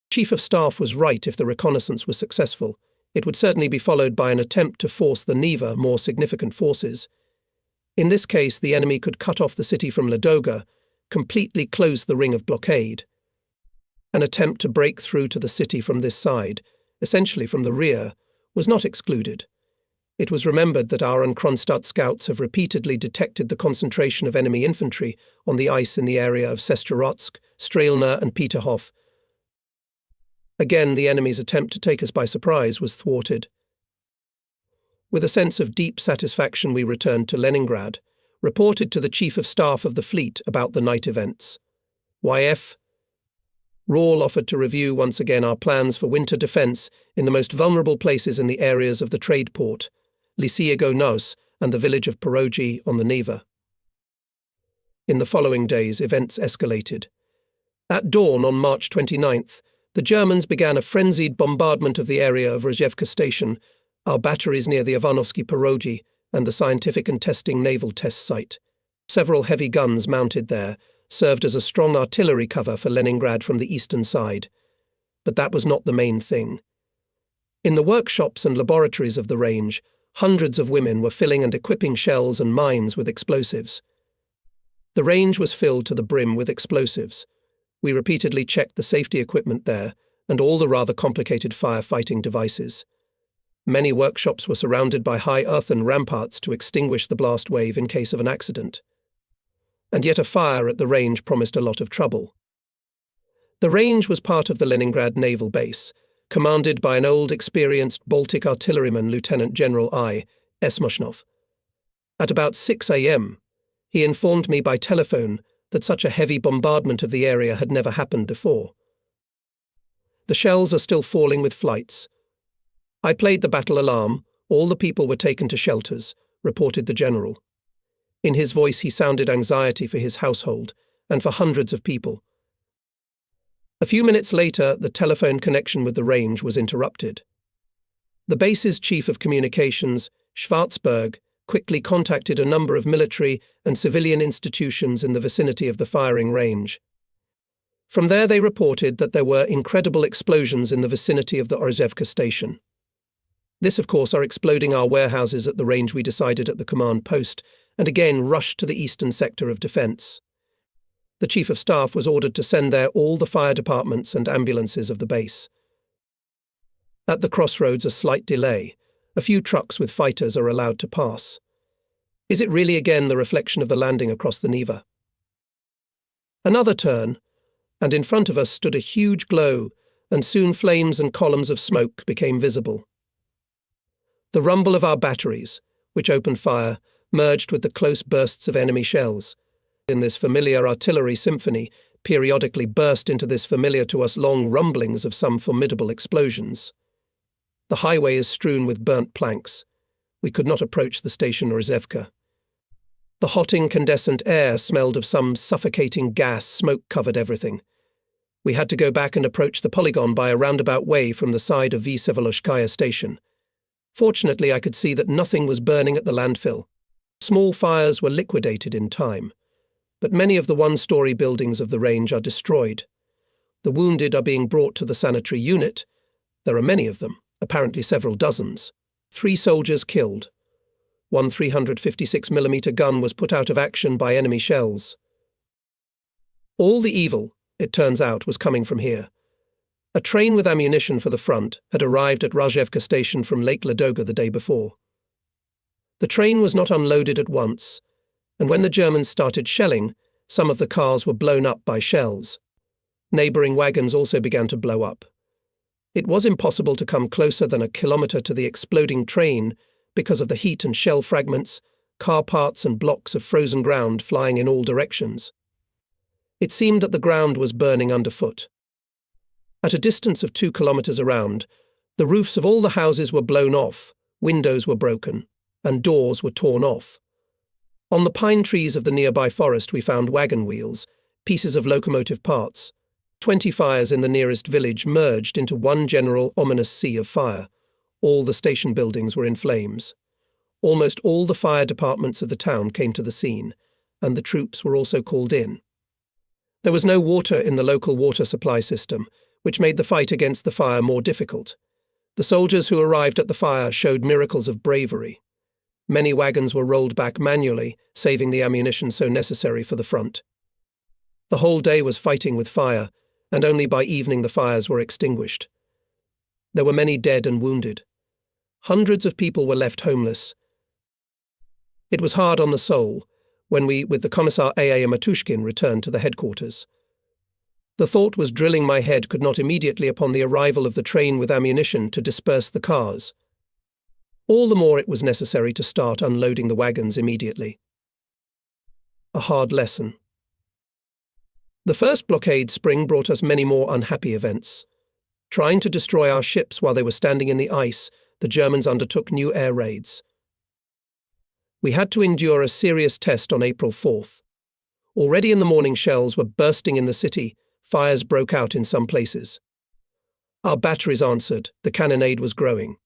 Chief of Staff was right. If the reconnaissance was successful, it would certainly be followed by an attempt to force the Neva more significant forces. In this case, the enemy could cut off the city from Ladoga, completely close the ring of blockade. An attempt to break through to the city from this side, essentially from the rear, was not excluded. It was remembered that our and Kronstadt scouts have repeatedly detected the concentration of enemy infantry on the ice in the area of Sestrorodsk, Strelna and Peterhof. Again, the enemy's attempt to take us by surprise was thwarted. With a sense of deep satisfaction, we returned to Leningrad, reported to the Chief of Staff of the fleet about the night events. YF Rawl offered to review once again our plans for winter defense in the most vulnerable places in the areas of the trade port, Lisiego Nos and the village of Perogi on the Neva. In the following days, events escalated. At dawn on March 29th, the Germans began a frenzied bombardment of the area of Rozhevka Station, our batteries near the Ivanovsky Perogi, and the scientific and testing naval test site. Several heavy guns mounted there served as a strong artillery cover for Leningrad from the eastern side. But that was not the main thing. In the workshops and laboratories of the range, hundreds of women were filling and equipping shells and mines with explosives. The range was filled to the brim with explosives. We repeatedly checked the safety equipment there and all the rather complicated firefighting devices. Many workshops were surrounded by high earthen ramparts to extinguish the blast wave in case of an accident. And yet a fire at the range promised a lot of trouble. The range was part of the Leningrad naval base, commanded by an old, experienced Baltic artilleryman, Lieutenant General I. Esmoshnov. At about 6 a.m., he informed me by telephone that such a heavy bombardment of the area had never happened before. The shells are still falling with flights. I played the battle alarm. All the people were taken to shelters, reported the general. In his voice he sounded anxiety for his household and for hundreds of people. A few minutes later, the telephone connection with the range was interrupted. The base's chief of communications, Schwarzberg, quickly contacted a number of military and civilian institutions in the vicinity of the firing range. From there they reported that there were incredible explosions in the vicinity of the Orzhevka station. This, of course, are exploding our warehouses at the range, we decided at the command post, and again rushed to the eastern sector of defence. The Chief of Staff was ordered to send there all the fire departments and ambulances of the base. At the crossroads, a slight delay. A few trucks with fighters are allowed to pass. Is it really again the reflection of the landing across the Neva? Another turn, and in front of us stood a huge glow, and soon flames and columns of smoke became visible. The rumble of our batteries, which opened fire, merged with the close bursts of enemy shells. In this familiar artillery symphony, periodically burst into this familiar to us long rumblings of some formidable explosions. The highway is strewn with burnt planks. We could not approach the station Orzhevka. The hot incandescent air smelled of some suffocating gas. Smoke covered everything. We had to go back and approach the polygon by a roundabout way from the side of Vsevolozhskaya station. Fortunately, I could see that nothing was burning at the landfill. Small fires were liquidated in time, but many of the one-story buildings of the range are destroyed. The wounded are being brought to the sanitary unit. There are many of them, apparently several dozens. 3 soldiers killed. One 356mm gun was put out of action by enemy shells. All the evil, it turns out, was coming from here. A train with ammunition for the front had arrived at Rajevka station from Lake Ladoga the day before. The train was not unloaded at once, and when the Germans started shelling, some of the cars were blown up by shells. Neighbouring wagons also began to blow up. It was impossible to come closer than a kilometre to the exploding train because of the heat and shell fragments, car parts and blocks of frozen ground flying in all directions. It seemed that the ground was burning underfoot. At a distance of 2 kilometres around, the roofs of all the houses were blown off, windows were broken, and doors were torn off. On the pine trees of the nearby forest we found wagon wheels, pieces of locomotive parts. 20 fires in the nearest village merged into one general ominous sea of fire. All the station buildings were in flames. Almost all the fire departments of the town came to the scene, and the troops were also called in. There was no water in the local water supply system, which made the fight against the fire more difficult. The soldiers who arrived at the fire showed miracles of bravery. Many wagons were rolled back manually, saving the ammunition so necessary for the front. The whole day was fighting with fire, and only by evening the fires were extinguished. There were many dead and wounded. Hundreds of people were left homeless. It was hard on the soul when we, with the Commissar A.A. Matushkin, returned to the headquarters. The thought was drilling my head could not immediately upon the arrival of the train with ammunition to disperse the cars. All the more it was necessary to start unloading the wagons immediately. A hard lesson. The first blockade spring brought us many more unhappy events. Trying to destroy our ships while they were standing in the ice, the Germans undertook new air raids. We had to endure a serious test on April 4th. Already in the morning shells were bursting in the city, fires broke out in some places. Our batteries answered, the cannonade was growing.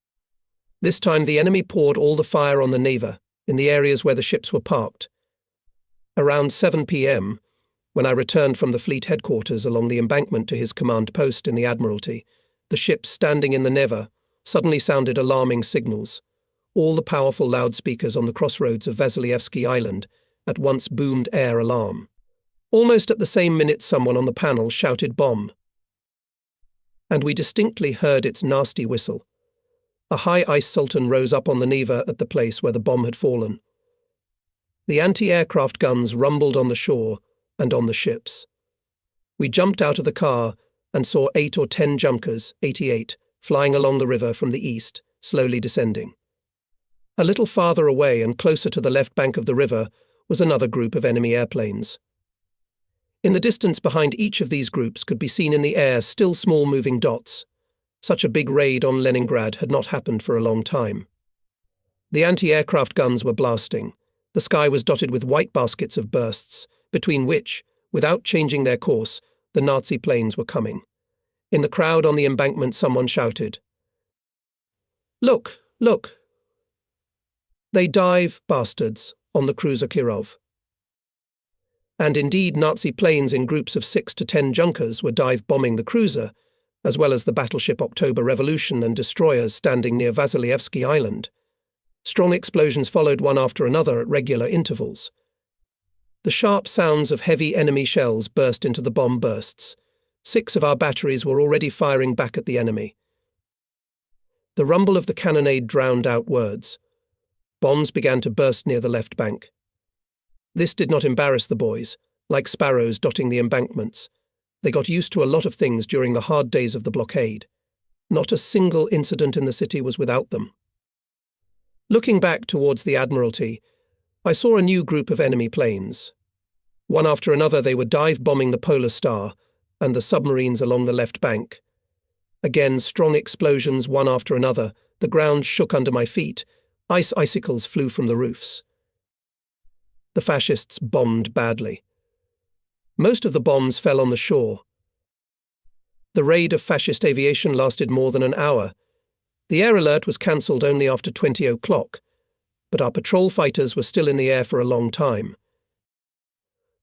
This time the enemy poured all the fire on the Neva, in the areas where the ships were parked. Around 7 p.m., when I returned from the fleet headquarters along the embankment to his command post in the Admiralty, the ships standing in the Neva suddenly sounded alarming signals. All the powerful loudspeakers on the crossroads of Vasilyevsky Island at once boomed air alarm. Almost at the same minute someone on the panel shouted bomb. And we distinctly heard its nasty whistle. A high ice sultan rose up on the Neva at the place where the bomb had fallen. The anti-aircraft guns rumbled on the shore and on the ships. We jumped out of the car and saw 8 or 10 Junkers, 88, flying along the river from the east, slowly descending. A little farther away and closer to the left bank of the river was another group of enemy airplanes. In the distance behind each of these groups could be seen in the air still small moving dots. Such a big raid on Leningrad had not happened for a long time. The anti-aircraft guns were blasting. The sky was dotted with white baskets of bursts, between which, without changing their course, the Nazi planes were coming. In the crowd on the embankment someone shouted, "Look, look! They dive, bastards, on the cruiser Kirov." And indeed Nazi planes in groups of 6 to 10 Junkers were dive-bombing the cruiser, as well as the battleship October Revolution and destroyers standing near Vasilyevsky Island. Strong explosions followed one after another at regular intervals. The sharp sounds of heavy enemy shells burst into the bomb bursts. 6 of our batteries were already firing back at the enemy. The rumble of the cannonade drowned out words. Bombs began to burst near the left bank. This did not embarrass the boys, like sparrows dotting the embankments. They got used to a lot of things during the hard days of the blockade. Not a single incident in the city was without them. Looking back towards the Admiralty, I saw a new group of enemy planes. One after another they were dive-bombing the Polar Star and the submarines along the left bank. Again, strong explosions one after another. The ground shook under my feet. Ice icicles flew from the roofs. The fascists bombed badly. Most of the bombs fell on the shore. The raid of fascist aviation lasted more than an hour. The air alert was cancelled only after 20 o'clock, but our patrol fighters were still in the air for a long time.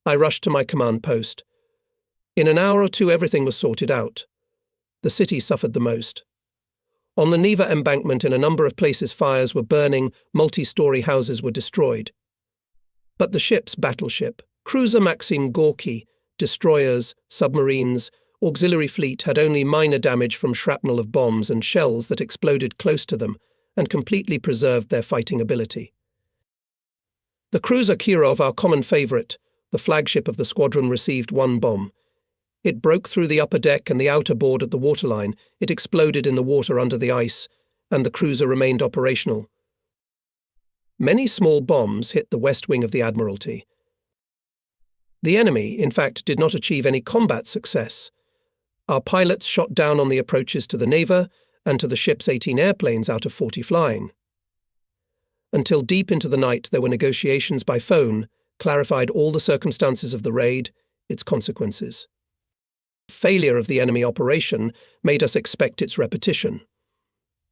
I rushed to my command post. In an hour or two everything was sorted out. The city suffered the most. On the Neva embankment in a number of places fires were burning, multi-story houses were destroyed. But the ships, battleship, cruiser Maxim Gorky, destroyers, submarines, auxiliary fleet had only minor damage from shrapnel of bombs and shells that exploded close to them and completely preserved their fighting ability. The cruiser Kirov, our common favourite, the flagship of the squadron, received one bomb. It broke through the upper deck and the outer board at the waterline. It exploded in the water under the ice, and the cruiser remained operational. Many small bombs hit the west wing of the Admiralty. The enemy, in fact, did not achieve any combat success. Our pilots shot down on the approaches to the Neva and to the ship's 18 airplanes out of 40 flying. Until deep into the night, there were negotiations by phone, clarified all the circumstances of the raid, its consequences. Failure of the enemy operation made us expect its repetition.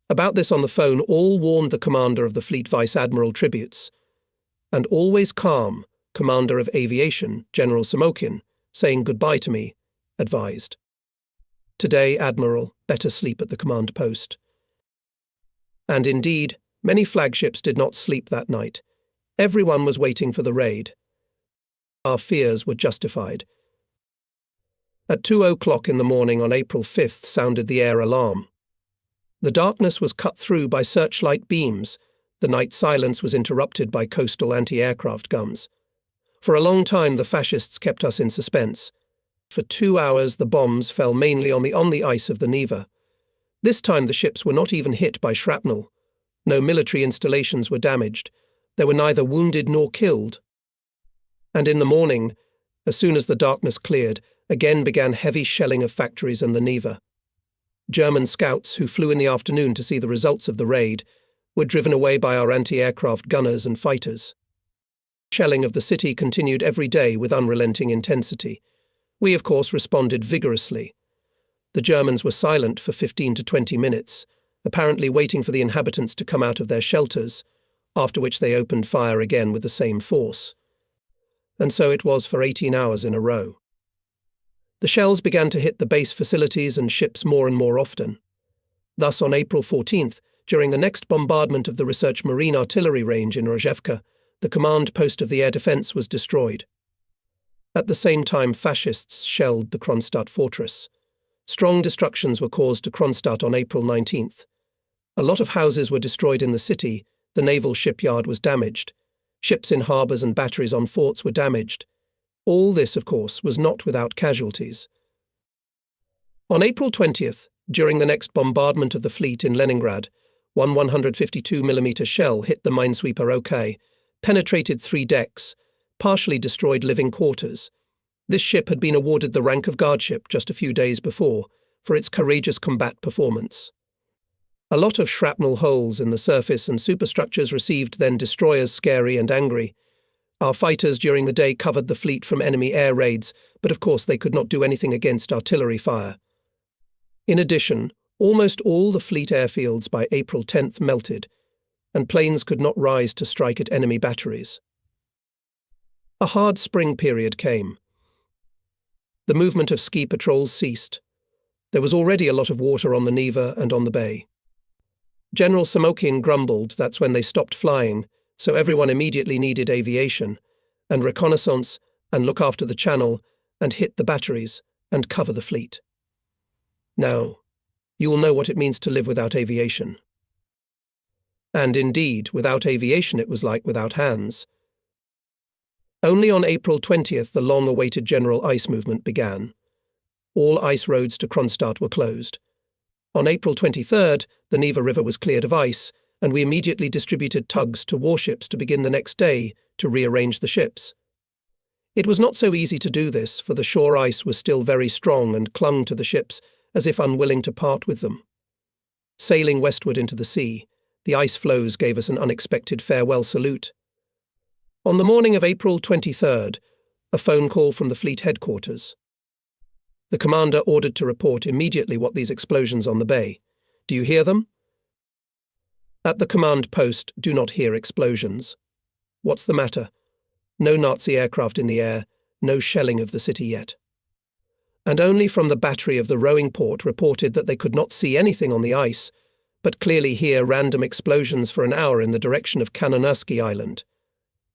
About this on the phone, all warned the commander of the Fleet Vice Admiral Tributes, and always calm, Commander of Aviation, General Samokin, saying goodbye to me, advised. Today, Admiral, better sleep at the command post. And indeed, many flagships did not sleep that night. Everyone was waiting for the raid. Our fears were justified. At 2:00 in the morning on April 5th sounded the air alarm. The darkness was cut through by searchlight beams. The night silence was interrupted by coastal anti-aircraft guns. For a long time the fascists kept us in suspense. For 2 hours the bombs fell mainly on the ice of the Neva. This time the ships were not even hit by shrapnel. No military installations were damaged. There were neither wounded nor killed. And in the morning, as soon as the darkness cleared, again began heavy shelling of factories and the Neva. German scouts, who flew in the afternoon to see the results of the raid, were driven away by our anti-aircraft gunners and fighters. Shelling of the city continued every day with unrelenting intensity. We, of course, responded vigorously. The Germans were silent for 15 to 20 minutes, apparently waiting for the inhabitants to come out of their shelters, after which they opened fire again with the same force. And so it was for 18 hours in a row. The shells began to hit the base facilities and ships more and more often. Thus, on April 14th, during the next bombardment of the Research Marine Artillery range in Rozhevka, the command post of the air defence was destroyed. At the same time, fascists shelled the Kronstadt fortress. Strong destructions were caused to Kronstadt on April 19th. A lot of houses were destroyed in the city, the naval shipyard was damaged. Ships in harbours and batteries on forts were damaged. All this, of course, was not without casualties. On April 20th, during the next bombardment of the fleet in Leningrad, one 152mm shell hit the minesweeper OK, penetrated 3 decks, partially destroyed living quarters. This ship had been awarded the rank of guardship just a few days before for its courageous combat performance. A lot of shrapnel holes in the surface and superstructures received then destroyers scary and angry. Our fighters during the day covered the fleet from enemy air raids, but of course they could not do anything against artillery fire. In addition, almost all the fleet airfields by April 10th melted, and planes could not rise to strike at enemy batteries. A hard spring period came. The movement of ski patrols ceased. There was already a lot of water on the Neva and on the bay. General Samokin grumbled that's when they stopped flying, so everyone immediately needed aviation, and reconnaissance, and look after the channel, and hit the batteries, and cover the fleet. Now, you will know what it means to live without aviation. And indeed, without aviation it was like without hands. Only on April 20th the long-awaited general ice movement began. All ice roads to Kronstadt were closed. On April 23rd, the Neva River was cleared of ice, and we immediately distributed tugs to warships to begin the next day to rearrange the ships. It was not so easy to do this, for the shore ice was still very strong and clung to the ships as if unwilling to part with them. Sailing westward into the sea, the ice floes gave us an unexpected farewell salute. On the morning of April 23rd, a phone call from the fleet headquarters. The commander ordered to report immediately what these explosions on the bay. Do you hear them? At the command post, do not hear explosions. What's the matter? No Nazi aircraft in the air, no shelling of the city yet. And only from the battery of the rowing port reported that they could not see anything on the ice, but clearly hear random explosions for an hour in the direction of Kanonersky Island,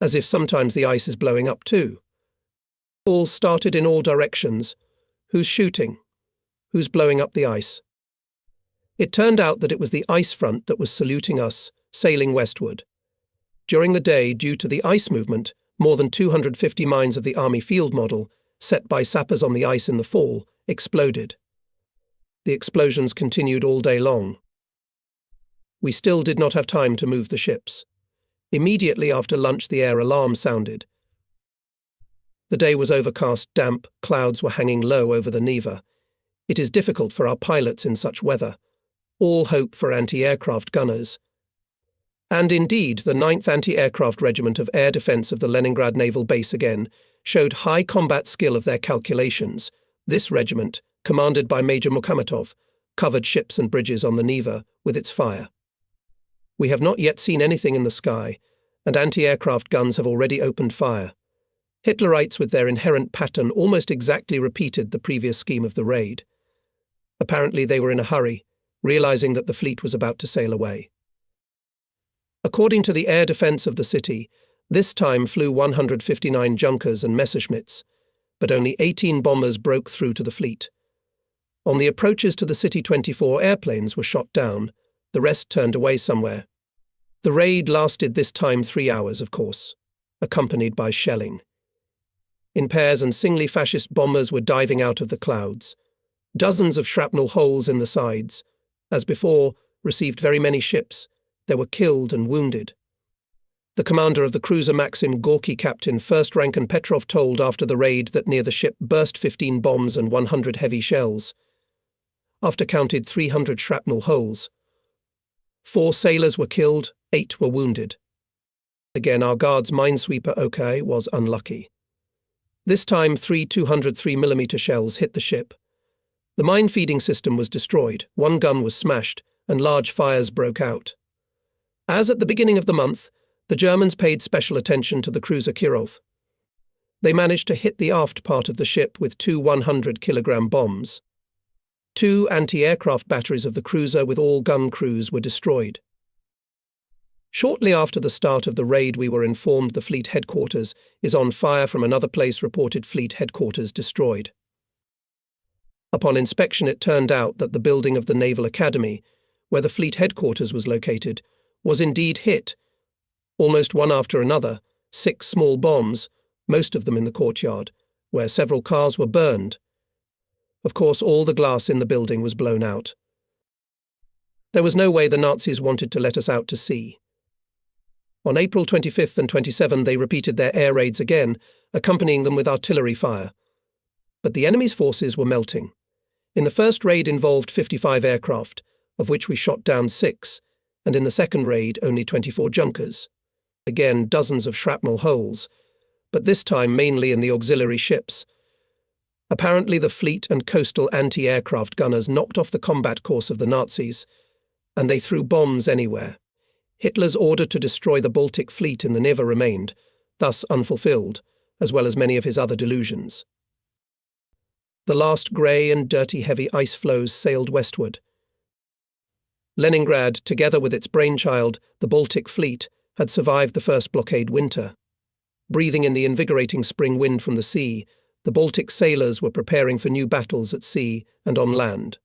as if sometimes the ice is blowing up too. Calls started in all directions. Who's shooting? Who's blowing up the ice? It turned out that it was the ice front that was saluting us, sailing westward. During the day, due to the ice movement, more than 250 mines of the Army field model, set by sappers on the ice in the fall, exploded. The explosions continued all day long. We still did not have time to move the ships. Immediately after lunch, the air alarm sounded. The day was overcast, damp, clouds were hanging low over the Neva. It is difficult for our pilots in such weather. All hope for anti-aircraft gunners. And indeed, the 9th Anti-Aircraft Regiment of Air Defense of the Leningrad Naval Base again showed high combat skill of their calculations. This regiment, commanded by Major Mukhametov, covered ships and bridges on the Neva with its fire. We have not yet seen anything in the sky, and anti-aircraft guns have already opened fire. Hitlerites, with their inherent pattern, almost exactly repeated the previous scheme of the raid. Apparently they were in a hurry, realizing that the fleet was about to sail away. According to the air defense of the city, this time flew 159 Junkers and Messerschmitts, but only 18 bombers broke through to the fleet. On the approaches to the city, 24 airplanes were shot down, the rest turned away somewhere. The raid lasted this time 3 hours, of course, accompanied by shelling. In pairs and singly, fascist bombers were diving out of the clouds. Dozens of shrapnel holes in the sides. As before, received very many ships. There were killed and wounded. The commander of the cruiser Maxim Gorky, Captain First Rank and Petrov, told after the raid that near the ship burst 15 bombs and 100 heavy shells. After counted 300 shrapnel holes. 4 sailors were killed, 8 were wounded. Again, our guard's minesweeper OK was unlucky. This time 3 203mm shells hit the ship. The mine-feeding system was destroyed, 1 gun was smashed, and large fires broke out. As at the beginning of the month, the Germans paid special attention to the cruiser Kirov. They managed to hit the aft part of the ship with 2 100-kilogram bombs. 2 anti-aircraft batteries of the cruiser with all gun crews were destroyed. Shortly after the start of the raid, we were informed the fleet headquarters is on fire. From another place, reported fleet headquarters destroyed. Upon inspection, it turned out that the building of the Naval Academy, where the fleet headquarters was located, was indeed hit, almost one after another, 6 small bombs, most of them in the courtyard, where several cars were burned. Of course, all the glass in the building was blown out. There was no way the Nazis wanted to let us out to sea. On April 25th and 27th, they repeated their air raids again, accompanying them with artillery fire. But the enemy's forces were melting. In the first raid involved 55 aircraft, of which we shot down 6, and in the second raid only 24 Junkers. Again, dozens of shrapnel holes, but this time mainly in the auxiliary ships. Apparently the fleet and coastal anti-aircraft gunners knocked off the combat course of the Nazis, and they threw bombs anywhere. Hitler's order to destroy the Baltic fleet in the Neva remained, thus unfulfilled, as well as many of his other delusions. The last grey and dirty heavy ice floes sailed westward. Leningrad, together with its brainchild, the Baltic fleet, had survived the first blockade winter. Breathing in the invigorating spring wind from the sea, the Baltic sailors were preparing for new battles at sea and on land.